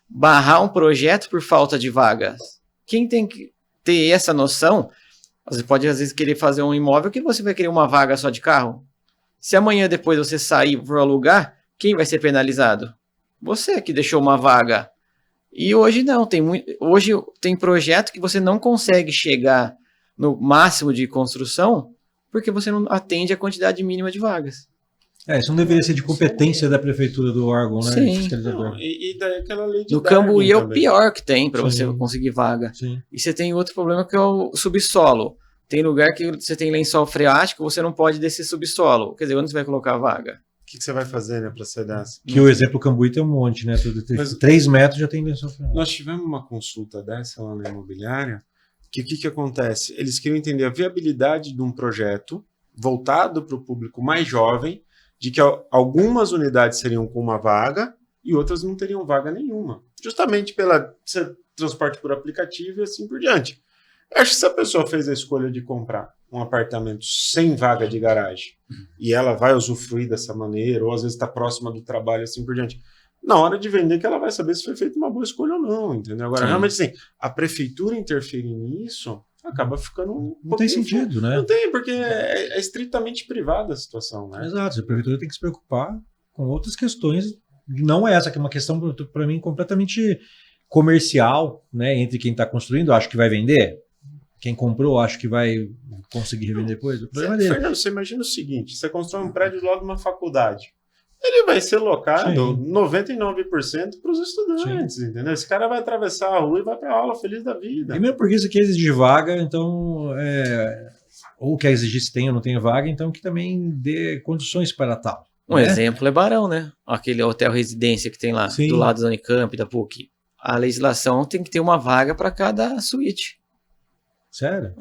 barrar um projeto por falta de vagas. Quem tem que ter essa noção, você pode, às vezes, querer fazer um imóvel que você vai querer uma vaga só de carro. Se amanhã depois você sair e for alugar, quem vai ser penalizado? Você que deixou uma vaga. E hoje não, hoje tem projeto que você não consegue chegar no máximo de construção porque você não atende a quantidade mínima de vagas. Isso não deveria ser de competência da prefeitura do órgão, né? Sim. Não, e daí aquela lei de no Darwin Cambuí é o também. pior que tem para você conseguir vaga. Sim. E você tem outro problema que é o subsolo. Tem lugar que você tem lençol freático, você não pode descer subsolo. Quer dizer, onde você vai colocar a vaga? O que você vai fazer, né, para sair dessa? Que o exemplo Cambuí tem um monte, né? 3 metros já tem lençol freático. Nós tivemos uma consulta dessa lá na imobiliária, que o que acontece? Eles queriam entender a viabilidade de um projeto voltado para o público mais jovem, de que algumas unidades seriam com uma vaga e outras não teriam vaga nenhuma. Justamente pela transporte por aplicativo e assim por diante. Eu acho que se a pessoa fez a escolha de comprar um apartamento sem vaga de garagem e ela vai usufruir dessa maneira, ou às vezes está próxima do trabalho assim por diante, na hora de vender que ela vai saber se foi feita uma boa escolha ou não, entendeu? Agora, realmente, assim, a prefeitura interferir nisso acaba ficando não tem sentido, né? Não tem, porque é estritamente privada a situação, né? Exato, a prefeitura tem que se preocupar com outras questões, não essa, que é uma questão, para mim, completamente comercial, né? Entre quem está construindo, acho que vai vender, quem comprou, acho que vai conseguir revender depois. O problema é dele. Fernando, você imagina o seguinte, você constrói um prédio logo de uma faculdade, ele vai ser locado 99% para os estudantes, entendeu? Esse cara vai atravessar a rua e vai para a aula feliz da vida. E mesmo porque isso aqui exige vaga, então, ou quer exigir se tem ou não tem vaga, então que também dê condições para tal. Um exemplo é Barão, né? Aquele hotel residência que tem lá, do lado da Unicamp, da PUC. A legislação tem que ter uma vaga para cada suíte. Sério?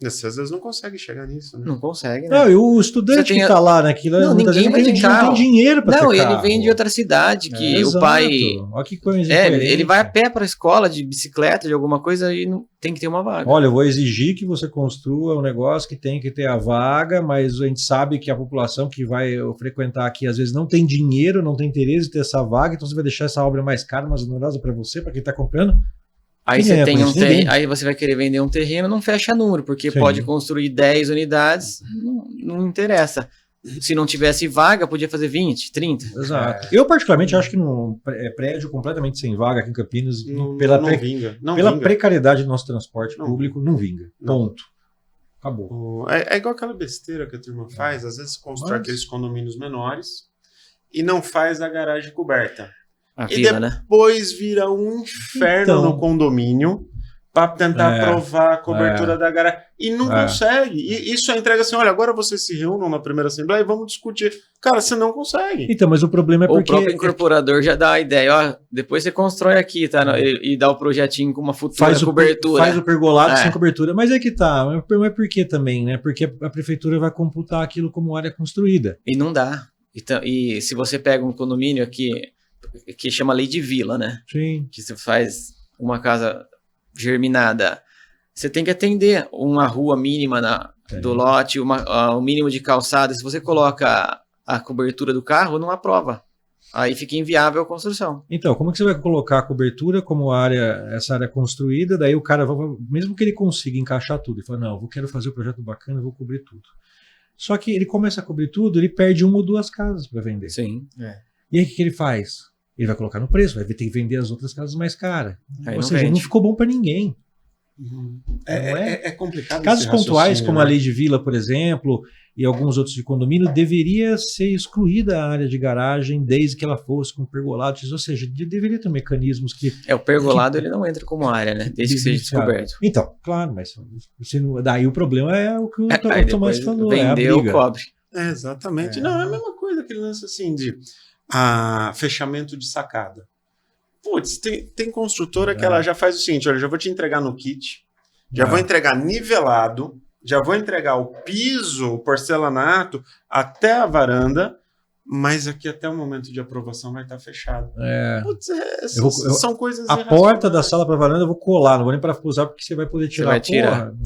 Você às vezes não consegue chegar nisso, né? Não consegue, né? Não, e o estudante que está lá naquilo, ninguém vai ter carro. Não tem dinheiro para ter carro. Não, ele vem de outra cidade, que o pai... Olha que coisa ele vai a pé para a escola, de bicicleta, de alguma coisa, e não, tem que ter uma vaga. Olha, eu vou exigir que você construa um negócio que tem que ter a vaga, mas a gente sabe que a população que vai frequentar aqui, às vezes, não tem dinheiro, não tem interesse de ter essa vaga, então você vai deixar essa obra mais cara, mais onerosa para você, para quem está comprando. Aí aí você vai querer vender um terreno, não fecha número, porque pode construir 10 unidades, não interessa. Se não tivesse vaga, podia fazer 20, 30. Exato. Eu, particularmente, acho que num prédio completamente sem vaga aqui em Campinas, pela vinga. Não pela vinga. precariedade do nosso transporte Não. público, não vinga. Não. Ponto. Acabou. É igual aquela besteira que a turma faz. Às vezes constrói Mas- aqueles condomínios menores e não faz a garagem coberta. A E vida, né? depois vira um inferno Então. no condomínio para tentar aprovar a cobertura da garagem. E não consegue. E isso é entrega assim, olha, agora vocês se reúnam na primeira assembleia e vamos discutir. Cara, você não consegue. Então, mas o problema é O porque... próprio incorporador já dá a ideia, ó, depois você constrói aqui, tá? E dá o projetinho com uma futura cobertura. Faz o pergolado É. sem cobertura. Mas é que tá. Mas por que também, né? Porque a prefeitura vai computar aquilo como área construída. E não dá. Então, e se você pega um condomínio aqui, que chama lei de vila, né? Sim. Que você faz uma casa germinada, você tem que atender uma rua mínima do lote, o mínimo de calçada. Se você coloca a cobertura do carro, não aprova. Aí fica inviável a construção. Então, como que você vai colocar a cobertura como essa área construída? Daí o cara, mesmo que ele consiga encaixar tudo, ele fala, não, eu quero fazer um projeto bacana, eu vou cobrir tudo. Só que ele começa a cobrir tudo, ele perde uma ou duas casas para vender. Sim. E aí o que ele faz? Ele vai colocar no preço, vai ter que vender as outras casas mais caras. Aí Ou não seja, vende. não ficou bom para ninguém. É complicado. Casos esse pontuais, raciocínio, como né? a lei de vila, por exemplo, e alguns outros de condomínio, deveria ser excluída a área de garagem desde que ela fosse com pergolados, ou seja, deveria ter mecanismos que... O pergolado ele não entra como área, né? Desde que seja descoberto. Então, claro, mas daí o problema é o que o Aí Tomás depois falou, é a vendeu, briga. cobre. Exatamente. Não, é a mesma coisa, aquele lance assim de fechamento de sacada. Putz, tem construtora que ela já faz o seguinte, olha, já vou te entregar no kit, já vou entregar nivelado, já vou entregar o piso, o porcelanato, até a varanda, mas aqui até o momento de aprovação vai estar fechado. Putz, são coisas A porta da sala para varanda eu vou colar, não vou nem parafusar porque você vai poder tirar. vai tirar. Porra,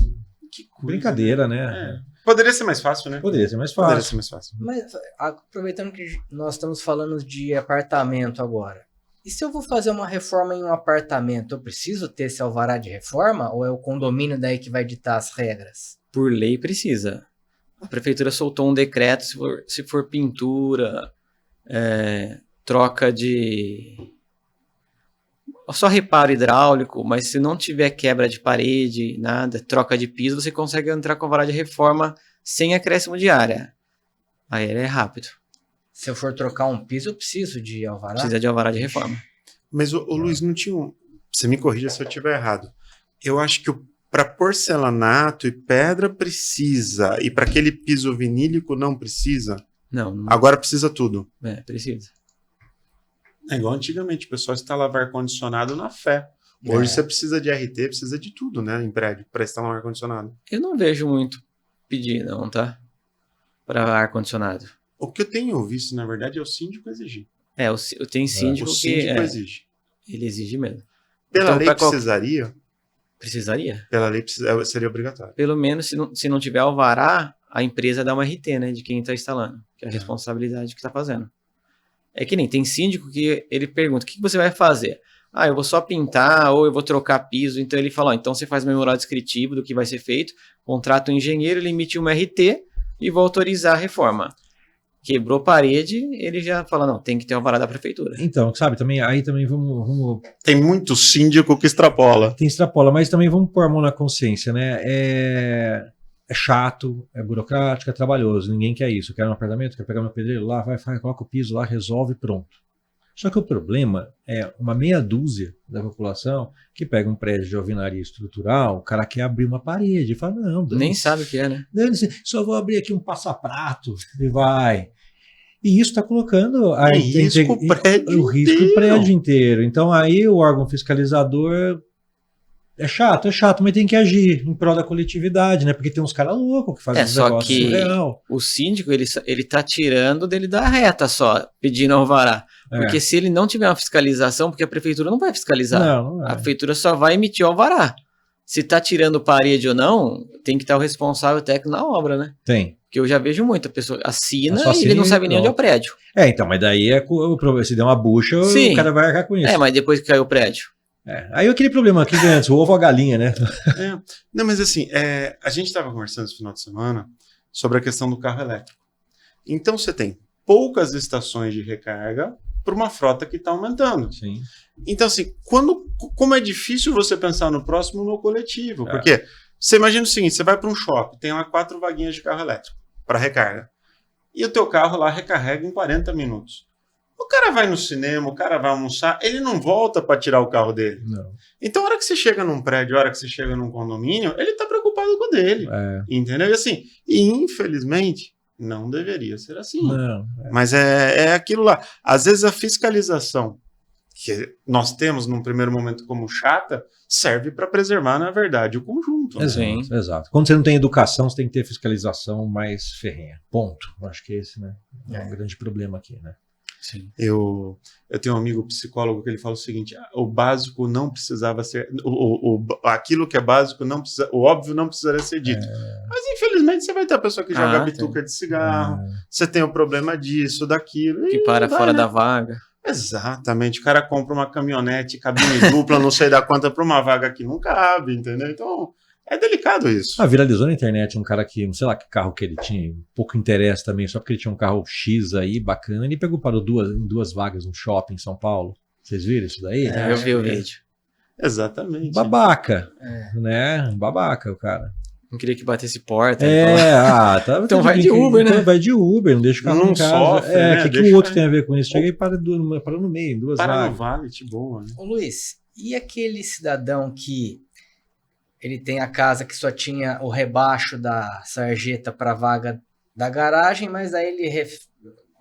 que brincadeira, né? Poderia ser mais fácil, né? Poderia ser mais Poderia fácil. ser mais fácil. Mas aproveitando que nós estamos falando de apartamento agora, e se eu vou fazer uma reforma em um apartamento, eu preciso ter esse alvará de reforma ou é o condomínio daí que vai ditar as regras? Por lei precisa. A prefeitura soltou um decreto, se for pintura, troca de... Só reparo hidráulico, mas se não tiver quebra de parede, nada, troca de piso, você consegue entrar com alvará de reforma sem acréscimo de área. Aí ele é rápido. Se eu for trocar um piso, eu preciso de alvará? Precisa de alvará de reforma. Mas o Luiz não tinha Você me corrija se eu estiver errado. Eu acho que para porcelanato e pedra precisa, e para aquele piso vinílico não precisa. Não. Agora precisa tudo. Precisa. É igual antigamente, o pessoal instalava ar-condicionado na fé. Hoje você precisa de RT, precisa de tudo, né, em prédio, para instalar um ar-condicionado. Eu não vejo muito pedir, não, tá? Para ar-condicionado. O que eu tenho visto, na verdade, é o síndico exigir. Tem síndico O que... síndico exige. Ele exige mesmo. Pela Então, lei precisaria? Precisaria. Pela lei seria obrigatório. Pelo menos, se não tiver alvará, a empresa dá uma RT, né? De quem está instalando. Que é a responsabilidade que está fazendo. É que nem tem síndico que ele pergunta, o que você vai fazer? Eu vou só pintar ou eu vou trocar piso. Então ele fala, então você faz um memorial descritivo do que vai ser feito, contrata um engenheiro, ele emite uma RT e vai autorizar a reforma. Quebrou parede, ele já fala, não, tem que ter alvará da prefeitura. Então, sabe, aí também vamos... Tem muito síndico que extrapola. Tem extrapola, mas também vamos pôr a mão na consciência, né? É chato, é burocrático, é trabalhoso. Ninguém quer isso. Eu quero um apartamento, quero pegar meu pedreiro lá, vai, coloca o piso lá, resolve, pronto. Só que o problema é uma meia dúzia da população que pega um prédio de alvenaria estrutural, o cara quer abrir uma parede e fala, não, nem sabe o que é, né? Só vou abrir aqui um passaprato e vai. E isso está colocando o risco do prédio inteiro. Então aí o órgão fiscalizador é chato, mas tem que agir em prol da coletividade, né? Porque tem uns caras loucos que fazem um negócio surreal. O síndico, ele tá tirando dele da reta só, pedindo alvará. Porque se ele não tiver uma fiscalização, porque a prefeitura não vai fiscalizar. Não a prefeitura só vai emitir o alvará. Se tá tirando parede ou não, tem que estar o responsável técnico na obra, né? Tem. Porque eu já vejo muito, a pessoa assina e assina ele não sabe nem onde é o prédio. Então, mas daí se der uma bucha, o cara vai arcar com isso. Mas depois que caiu o prédio. Aí aquele problema aqui antes, o ovo ou a galinha, né? Não, mas assim, a gente estava conversando esse final de semana sobre a questão do carro elétrico. Então você tem poucas estações de recarga para uma frota que está aumentando. Sim. Então, assim, como é difícil você pensar no próximo no coletivo, porque você imagina o seguinte, você vai para um shopping, tem lá 4 vaguinhas de carro elétrico para recarga, e o teu carro lá recarrega em 40 minutos. O cara vai no cinema, o cara vai almoçar, ele não volta para tirar o carro dele. Não. Então, a hora que você chega num prédio, a hora que você chega num condomínio, ele está preocupado com o dele. Entendeu? E assim, infelizmente, não deveria ser assim. Não. Mas é aquilo lá. Às vezes a fiscalização que nós temos num primeiro momento como chata serve para preservar, na verdade, o conjunto. Né? Exato. Quando você não tem educação, você tem que ter fiscalização mais ferrenha. Ponto. Acho que esse, né, é um grande problema aqui, né? Sim. Eu tenho um amigo psicólogo que ele fala o seguinte: o básico não precisava ser, aquilo que é básico não precisa, o óbvio não precisaria ser dito. Mas infelizmente você vai ter a pessoa que joga bituca de cigarro, você tem o problema disso, daquilo. Que para fora da vaga. Exatamente, o cara compra uma caminhonete, cabine dupla, não sei da quanta, para uma vaga que não cabe, entendeu? Então é delicado isso. Viralizou na internet um cara que, não sei lá que carro que ele tinha, pouco interesse também, só porque ele tinha um carro X aí, bacana, ele parou em duas vagas no shopping em São Paulo. Vocês viram isso daí? Eu vi o vídeo. Exatamente. Babaca, né? Babaca o cara. Não queria que batesse porta. Então vai de Uber, né? Vai de Uber, não deixa o carro não em casa. Sofre, né? Que o outro tem a ver com isso? Chega e para no meio, em duas vagas. Para no vale, de boa. Né? Ô Luiz, e aquele cidadão que ele tem a casa que só tinha o rebaixo da sarjeta para a vaga da garagem, mas aí ele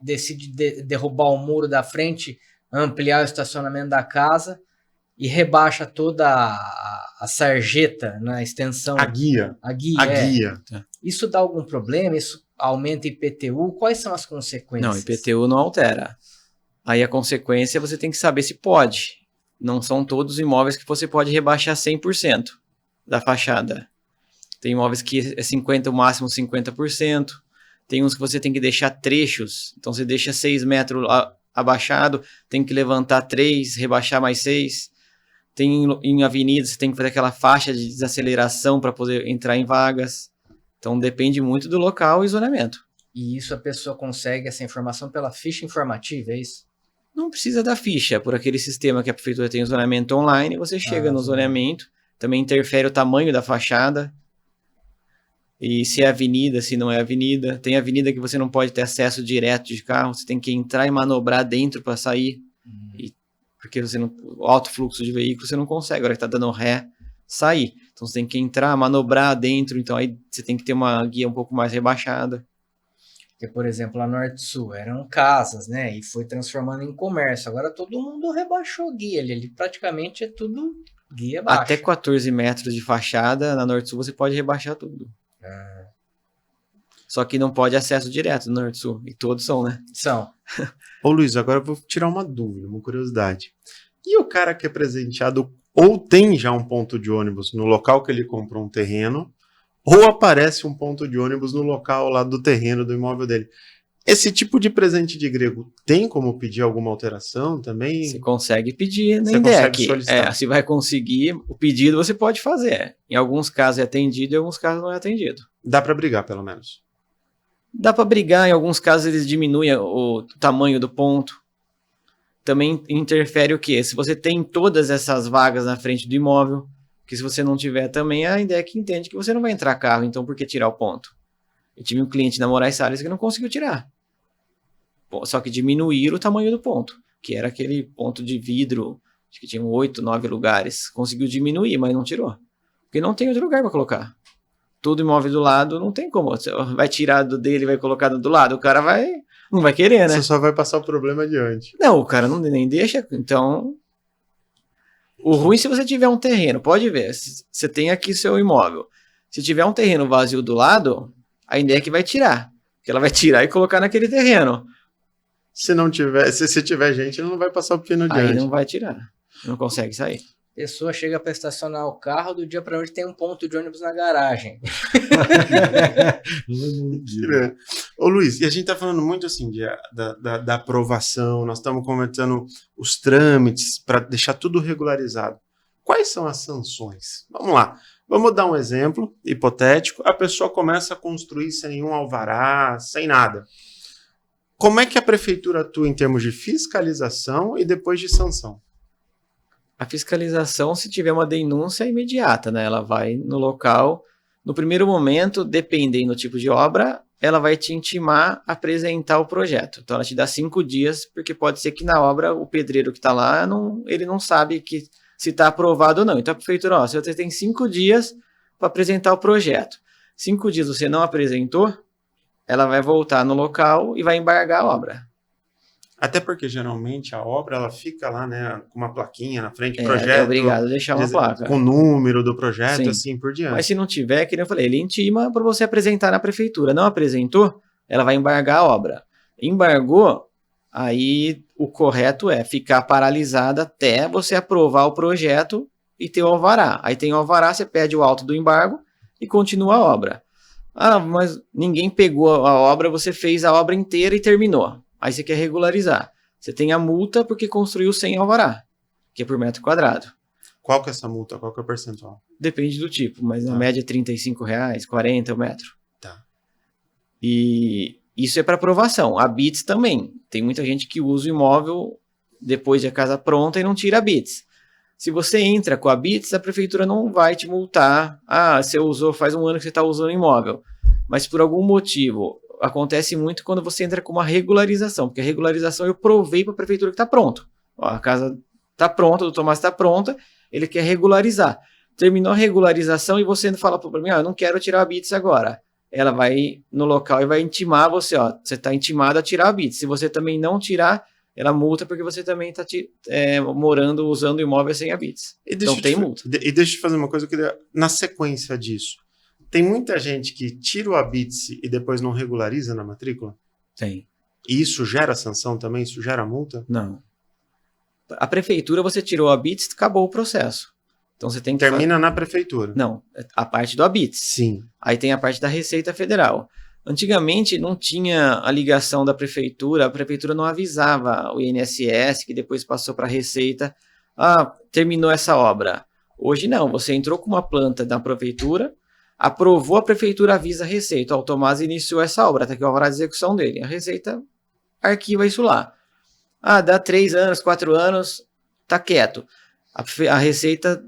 decide derrubar o muro da frente, ampliar o estacionamento da casa e rebaixa toda a sarjeta na extensão. A guia. Isso dá algum problema? Isso aumenta IPTU? Quais são as consequências? Não, IPTU não altera. Aí a consequência você tem que saber se pode. Não são todos os imóveis que você pode rebaixar 100% da fachada. Tem imóveis que é 50%, o máximo 50%. Tem uns que você tem que deixar trechos. Então você deixa 6 metros abaixado, tem que levantar 3, rebaixar mais 6. Tem em avenidas, você tem que fazer aquela faixa de desaceleração para poder entrar em vagas. Então depende muito do local e zonamento. E isso a pessoa consegue essa informação pela ficha informativa, é isso? Não precisa da ficha, por aquele sistema que a prefeitura tem o zonamento online, você chega no zonamento, também interfere o tamanho da fachada, e se é avenida, se não é avenida. Tem avenida que você não pode ter acesso direto de carro, você tem que entrar e manobrar dentro para sair, porque o alto fluxo de veículos você não consegue, agora que está dando ré, sair. Então você tem que entrar, manobrar dentro, então aí você tem que ter uma guia um pouco mais rebaixada. Porque, por exemplo, a Norte Sul eram casas, né? E foi transformando em comércio. Agora todo mundo rebaixou guia. Ali praticamente é tudo guia baixa. Até 14 metros de fachada, na Norte Sul você pode rebaixar tudo. Só que não pode acesso direto no Norte Sul. E todos são, né? São. Ô Luiz, agora eu vou tirar uma dúvida, uma curiosidade. E o cara que é presenteado ou tem já um ponto de ônibus no local que ele comprou um terreno, ou aparece um ponto de ônibus no local lá do terreno do imóvel dele. Esse tipo de presente de grego tem como pedir alguma alteração também? Você consegue pedir na Você INDEC. consegue solicitar. Se vai conseguir, o pedido você pode fazer. Em alguns casos é atendido, em alguns casos não é atendido. Dá para brigar, pelo menos. Dá para brigar, em alguns casos eles diminuem o tamanho do ponto. Também interfere o quê? Se você tem todas essas vagas na frente do imóvel, que se você não tiver também, a INDEC entende que você não vai entrar carro, então por que tirar o ponto? Eu tive um cliente na Moraes Salles que não conseguiu tirar. Só que diminuíram o tamanho do ponto, que era aquele ponto de vidro, acho que tinha 8, 9 lugares. Conseguiu diminuir, mas não tirou. Porque não tem outro lugar para colocar. Todo imóvel do lado, não tem como. Você vai tirar do dele e vai colocar do lado, o cara não vai querer, né? Você só vai passar o problema adiante. Não, o cara nem deixa, então... O ruim se você tiver um terreno, pode ver, você tem aqui seu imóvel. Se tiver um terreno vazio do lado, a INDEC vai tirar. Porque ela vai tirar e colocar naquele terreno. Se tiver gente, ele não vai passar o pino adiante. Aí não vai tirar. Não consegue sair. A pessoa chega para estacionar o carro, do dia para noite tem um ponto de ônibus na garagem. Ô Luiz, e a gente tá falando muito assim da aprovação, nós estamos comentando os trâmites para deixar tudo regularizado. Quais são as sanções? Vamos lá, vamos dar um exemplo hipotético. A pessoa começa a construir sem nenhum alvará, sem nada. Como é que a prefeitura atua em termos de fiscalização e depois de sanção? A fiscalização, se tiver uma denúncia, é imediata, né? Ela vai no local. No primeiro momento, dependendo do tipo de obra, ela vai te intimar a apresentar o projeto. Então, ela te dá 5 dias, porque pode ser que na obra o pedreiro que está lá, ele não sabe se está aprovado ou não. Então, a prefeitura, ó, você tem 5 dias para apresentar o projeto. 5 dias você não apresentou, ela vai voltar no local e vai embargar a obra. Até porque, geralmente, a obra ela fica lá, né, com uma plaquinha na frente, projeto. É obrigado a deixar uma placa. Com o número do projeto, Sim. assim por diante. Mas se não tiver, que nem eu falei, ele intima para você apresentar na prefeitura. Não apresentou, ela vai embargar a obra. Embargou, aí o correto é ficar paralisada até você aprovar o projeto e ter o alvará. Aí tem o alvará, você pede o auto do embargo e continua a obra. Ah, mas ninguém pegou a obra, você fez a obra inteira e terminou. Aí você quer regularizar. Você tem a multa porque construiu sem alvará, que é por metro quadrado. Qual que é essa multa? Qual que é o percentual? Depende do tipo, mas na média é R$35, 40 o metro. Tá. E isso é para aprovação. A BITS também. Tem muita gente que usa o imóvel depois de a casa pronta e não tira a BITS. Se você entra com a BITS, a prefeitura não vai te multar. Ah, você usou, faz um ano que você está usando o imóvel. Mas por algum motivo, acontece muito quando você entra com uma regularização, porque a regularização eu provei para a prefeitura que está pronto. Ó, a casa está pronta, do Tomás está pronta, ele quer regularizar. Terminou a regularização e você fala para mim, eu não quero tirar a BITS agora. Ela vai no local e vai intimar você, ó, você está intimado a tirar a BITS. Se você também não tirar, ela multa porque você também está morando, usando o imóvel sem a BITS. Então tem multa. E deixa eu te fazer uma coisa, na sequência disso, tem muita gente que tira o ABITS e depois não regulariza na matrícula? Tem. E isso gera sanção também? Isso gera multa? Não. A prefeitura, você tirou a BITS, acabou o processo. Então você tem que... Termina na prefeitura? Não, a parte do ABITS. Sim. Aí tem a parte da Receita Federal. Antigamente não tinha a ligação da prefeitura, a prefeitura não avisava o INSS, que depois passou para a Receita, terminou essa obra. Hoje não, você entrou com uma planta da prefeitura, aprovou, a prefeitura avisa a Receita. O Tomás iniciou essa obra, até que hora de execução dele. A Receita arquiva isso lá. Dá 3 anos, 4 anos, tá quieto. A Receita,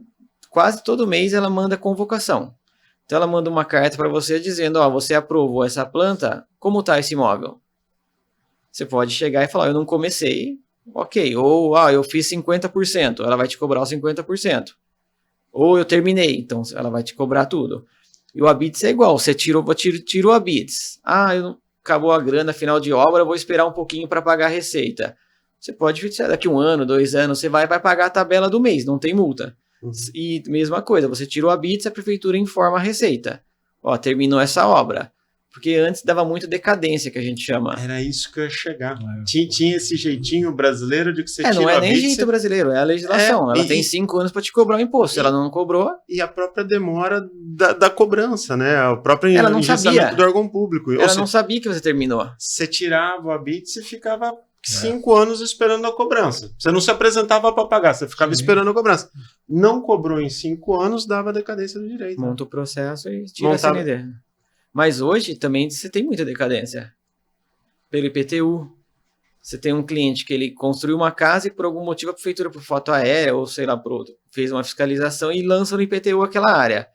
quase todo mês, ela manda convocação. Então ela manda uma carta para você dizendo, você aprovou essa planta, como tá esse imóvel? Você pode chegar e falar, eu não comecei, ok. Ou, eu fiz 50%, ela vai te cobrar os 50%. Ou eu terminei, então ela vai te cobrar tudo. E o ABITS é igual, você tirou o ABITS. Acabou a grana, final de obra, eu vou esperar um pouquinho para pagar a receita. Você pode, daqui 1 ano, 2 anos, você vai pagar a tabela do mês, não tem multa. Uhum. E mesma coisa, você tirou a ABITS, a prefeitura informa a receita. Terminou essa obra. Porque antes dava muito decadência, que a gente chama. Era isso que eu ia chegar. Tinha esse jeitinho brasileiro de que você tira não é nem ABITS, jeito brasileiro, é a legislação. Ela tem 5 anos para te cobrar o imposto. Se ela não cobrou... E a própria demora da cobrança, né? O próprio ela não sabia do órgão público. Ela não sabia que você terminou. Você tirava o ABITS e ficava 5 anos esperando a cobrança. Você não se apresentava para pagar, você ficava esperando a cobrança. Não cobrou em 5 anos, dava decadência do direito. Monta o processo e tira a CND. Mas hoje também você tem muita decadência. Pelo IPTU. Você tem um cliente que ele construiu uma casa e por algum motivo a prefeitura, por foto aérea ou sei lá por outro, fez uma fiscalização e lança no IPTU aquela área.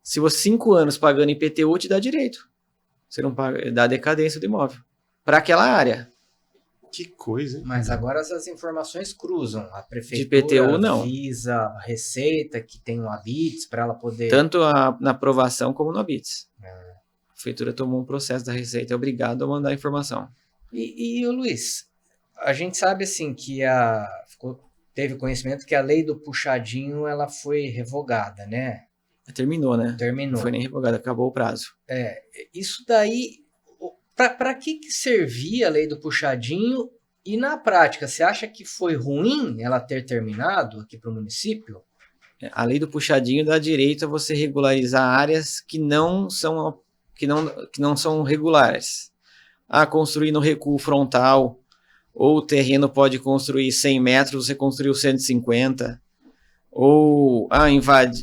Se você 5 anos pagando IPTU, te dá direito. Você não paga, dá decadência do imóvel. Para aquela área. Que coisa, hein? Mas agora as informações cruzam. A prefeitura de IPTU, não. avisa a Receita que tem um ABITS para ela poder... Tanto na aprovação como no ABITS. A prefeitura tomou um processo da Receita, é obrigado a mandar informação. E Luiz, a gente sabe assim que teve conhecimento que a lei do puxadinho ela foi revogada, né? Terminou, né? Terminou. Não foi nem revogada, acabou o prazo. Isso daí, para que servia a lei do puxadinho? E na prática, você acha que foi ruim ela ter terminado aqui para o município? A lei do puxadinho dá direito a você regularizar áreas que não são regulares. Construir no recuo frontal, ou o terreno pode construir 100 metros, você construiu 150, ou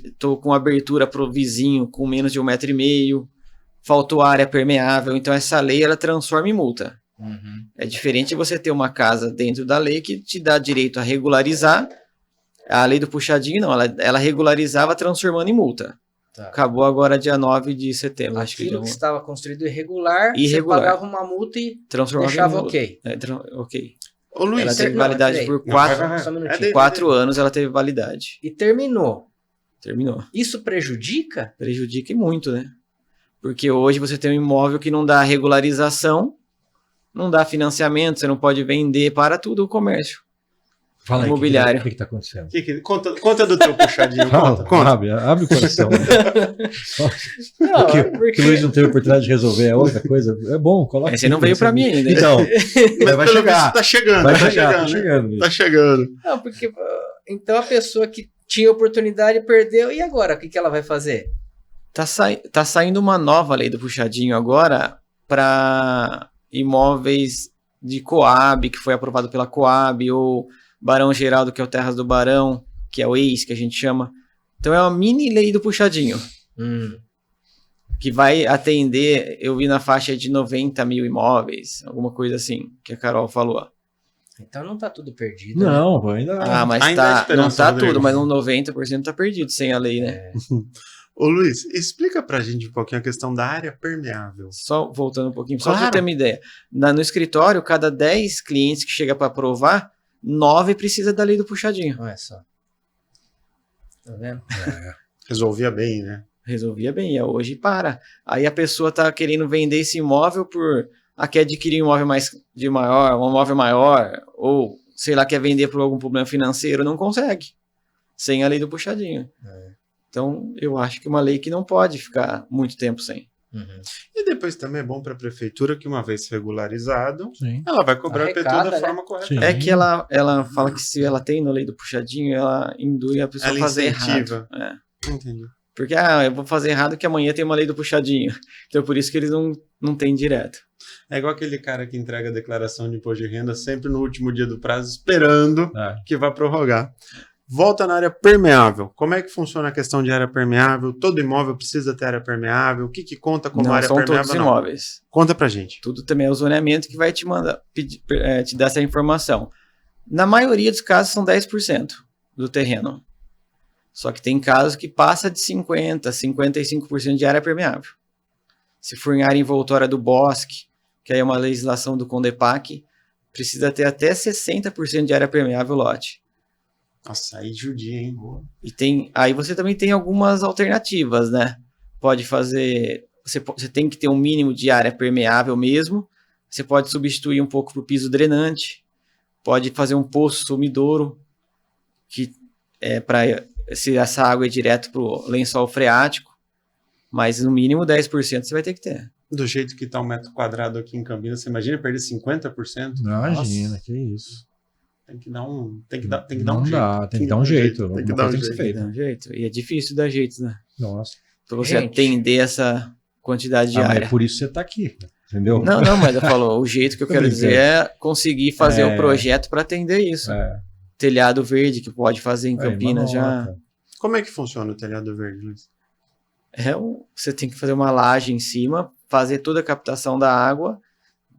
estou com abertura para o vizinho com menos de 1,5 metro, faltou área permeável, então essa lei ela transforma em multa. Uhum. É diferente você ter uma casa dentro da lei que te dá direito a regularizar. A lei do puxadinho, não, ela regularizava transformando em multa. Tá. Acabou agora dia 9 de setembro. Acho que Aquilo deu que estava construído irregular, Irregular. você pagava uma multa e transformava deixava em multa. ok. Ok. Ô, Luiz, Ela teve Não, validade peraí. por Não, vai, 4 vai. Só um É minutinho. dele. 4 anos, ela teve validade. E terminou. Terminou. Isso prejudica? Prejudica e muito, né? Porque hoje você tem um imóvel que não dá regularização, não dá financiamento, você não pode vender, para tudo o comércio. Fala aí, Imobiliário. O que está acontecendo? Conta do teu puxadinho. Conta. Abre o coração. Não, O que porque... o Luiz não teve oportunidade de resolver é outra coisa. É bom, coloca. Você não veio pra mim ainda. Então, Mas vai pelo chegar. visto tá chegando, Vai tá chegar, chegando, tá né? chegando. Luiz. Tá chegando. Não, porque... Então a pessoa que tinha oportunidade perdeu, e agora? O que ela vai fazer? Tá saindo uma nova lei do puxadinho agora para imóveis de Coab, que foi aprovado pela Coab, ou Barão Geraldo, que é o Terras do Barão, que é o ex, que a gente chama. Então é uma mini lei do puxadinho, que vai atender, eu vi na faixa de 90 mil imóveis, alguma coisa assim, que a Carol falou. Então não tá tudo perdido. né? Não, ainda. Ah, mas Ainda há não esperança, tá Rodrigo. tudo, mas um 90% tá perdido sem a lei, né? Ô, Luiz, explica pra gente um pouquinho a questão da área permeável. Só voltando um pouquinho, só para Claro. você ter uma ideia. No escritório, cada 10 clientes que chega para aprovar, 9 precisa da lei do puxadinho. Olha só. Tá vendo? Resolvia bem, né? Resolvia bem, e hoje para. Aí a pessoa tá querendo vender esse imóvel quer adquirir um imóvel um imóvel maior, ou sei lá, quer vender por algum problema financeiro, não consegue. Sem a lei do puxadinho. Então, eu acho que uma lei que não pode ficar muito tempo sem. Uhum. E depois também é bom para a prefeitura que, uma vez regularizado, Sim. ela vai cobrar o IPTU Arrecada, da né? forma correta. Sim. É que ela fala que se ela tem na lei do puxadinho, ela induz a pessoa Ela a fazer incentiva. errado. É. Entendi. Porque, eu vou fazer errado que amanhã tem uma lei do puxadinho. Então, por isso que eles não têm direto. É igual aquele cara que entrega a declaração de imposto de renda sempre no último dia do prazo, esperando É. que vá prorrogar. Volta na área permeável. Como é que funciona a questão de área permeável? Todo imóvel precisa ter área permeável? O que conta como Não área são permeável? todos Não. imóveis. Conta pra gente. Tudo também é o zoneamento que vai te mandar, te dar essa informação. Na maioria dos casos são 10% do terreno. Só que tem casos que passa de 50%, 55% de área permeável. Se for em área envoltória do bosque, que aí é uma legislação do CONDEPAC, precisa ter até 60% de área permeável lote. Nossa, aí judia, hein? E aí você também tem algumas alternativas, né? Pode fazer... Você tem que ter um mínimo de área permeável mesmo. Você pode substituir um pouco por piso drenante. Pode fazer um poço sumidouro, que é para se essa água é direto para o lençol freático. Mas no mínimo 10% você vai ter que ter. Do jeito que tá um metro quadrado aqui em Campinas, você imagina perder 50%? Imagina, Nossa, que isso. tem que dar um jeito. Tem que dar um jeito. Tem que Alguma dar um coisa tem que ser jeito. feita. Dá um jeito. E é difícil dar jeito, né? Nossa. Para você Gente. atender essa quantidade de Mas área. é por isso que você tá aqui, entendeu? Não, mas eu falo, o jeito que eu Tô quero brincando. dizer é conseguir fazer o projeto para atender isso. É. Telhado verde que pode fazer em Aí, Campinas uma já. nota. Como é que funciona o telhado verde, Luiz? Você tem que fazer uma laje em cima, fazer toda a captação da água,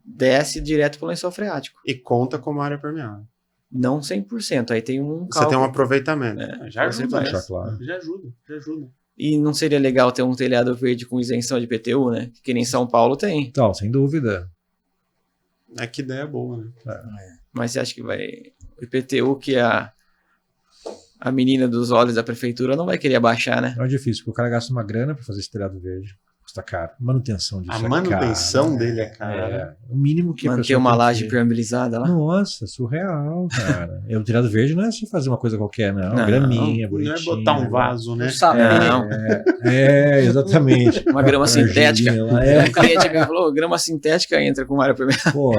desce direto para o lençol freático. E conta como área permeável. Não 100%, aí tem um Você tem um cálculo. aproveitamento. Já você ajuda, vai. né? Deixar claro. Já ajuda. E não seria legal ter um telhado verde com isenção de IPTU, né? Que nem São Paulo tem. Então, sem dúvida. É que ideia boa, né? Mas você acha que vai... O IPTU, que é a menina dos olhos da prefeitura, não vai querer abaixar, né? Não é difícil, porque o cara gasta uma grana para fazer esse telhado verde. Custa caro. Manutenção disso A é manutenção cara. dele é cara. É, o mínimo que a Manter pessoa uma tem laje que- permeabilizada lá. Nossa, surreal, cara. E o telhado verde não é só fazer uma coisa qualquer, não. Não, graminha, Não bonitinha. é botar um vaso, né? Um sapê. Não, Exatamente. uma grama sintética. Argilinha lá, é. Um cliente me falou, grama sintética entra com área permeável. Pô,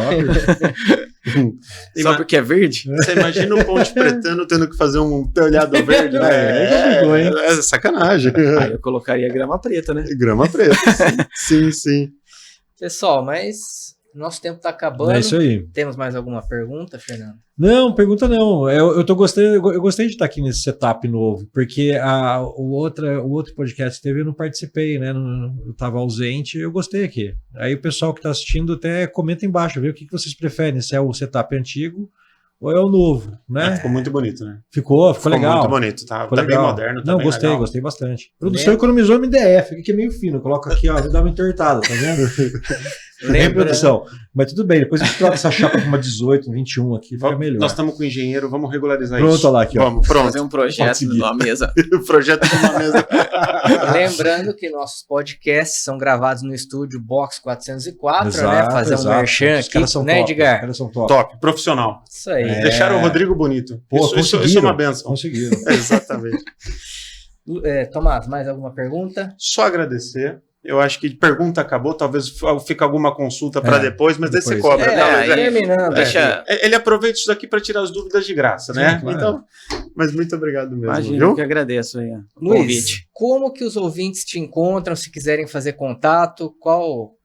Só porque é verde? Você imagina o Ponte Pretano tendo que fazer um telhado verde, né? É, complicou, hein? É sacanagem. Aí eu colocaria grama preta, né? Grama preta. Sim. Pessoal, mas nosso tempo tá acabando. é isso aí. Temos mais alguma pergunta, Fernando? Não, pergunta não. Eu gostei de estar aqui nesse setup novo, porque o outro podcast que teve eu não participei, né? Eu estava ausente, eu gostei aqui. Aí o pessoal que está assistindo até comenta embaixo, vê o que vocês preferem, se é o setup antigo ou é o novo, né? Ficou muito bonito, né? Ficou legal. Muito bonito, tá Ficou bem legal. moderno. Tá não, bem gostei, legal. gostei bastante. Produção economizou MDF, que é meio fino. Coloca aqui, ó, dá uma entortada, tá vendo? Bem produção. Mas tudo bem, depois a gente troca essa chapa com uma 18, 21 aqui, fica melhor. Nós estamos com o engenheiro, vamos regularizar Pronto, isso. Pronto, lá aqui, ó. Vamos, pronto. Fazer um projeto numa mesa. Projeto de uma mesa. Lembrando que nossos podcasts são gravados no estúdio Box 404, Exato, né? Fazer um merchan Os caras aqui, são né, top, Edgar? Os caras são top. Top, profissional. Isso aí. Deixaram o Rodrigo bonito. Pô, Isso é uma benção. Conseguiram. Exatamente. Tomás, mais alguma pergunta? Só agradecer. Eu acho que pergunta acabou, talvez fique alguma consulta para depois, mas daí você depois. cobra. Terminando. Ele aproveita isso daqui para tirar as dúvidas de graça, né? Sim, claro. Então, mas muito obrigado mesmo, Imagina, viu? eu que agradeço aí o Luiz, convite. como que os ouvintes te encontram se quiserem fazer contato? Como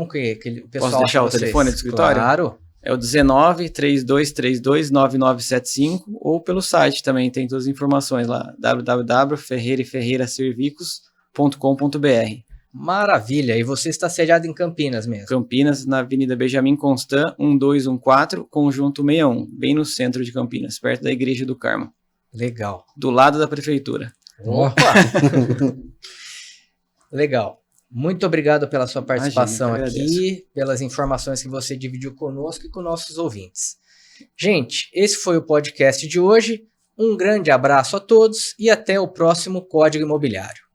que o pessoal Posso deixar acha o vocês? telefone do escritório? Claro. É o 19-3232-9975 ou pelo site também, tem todas as informações lá, www.ferreiraferreiraservicos.com.br. Maravilha. E você está sediado em Campinas mesmo? Campinas, na Avenida Benjamin Constant, 1214, Conjunto 61, bem no centro de Campinas, perto da Igreja do Carmo, Legal. do lado da prefeitura. Opa! Legal. Muito obrigado pela sua participação Imagina, eu aqui, pelas informações que você dividiu conosco e com nossos ouvintes. Gente, esse foi o podcast de hoje. Um grande abraço a todos e até o próximo Código Imobiliário.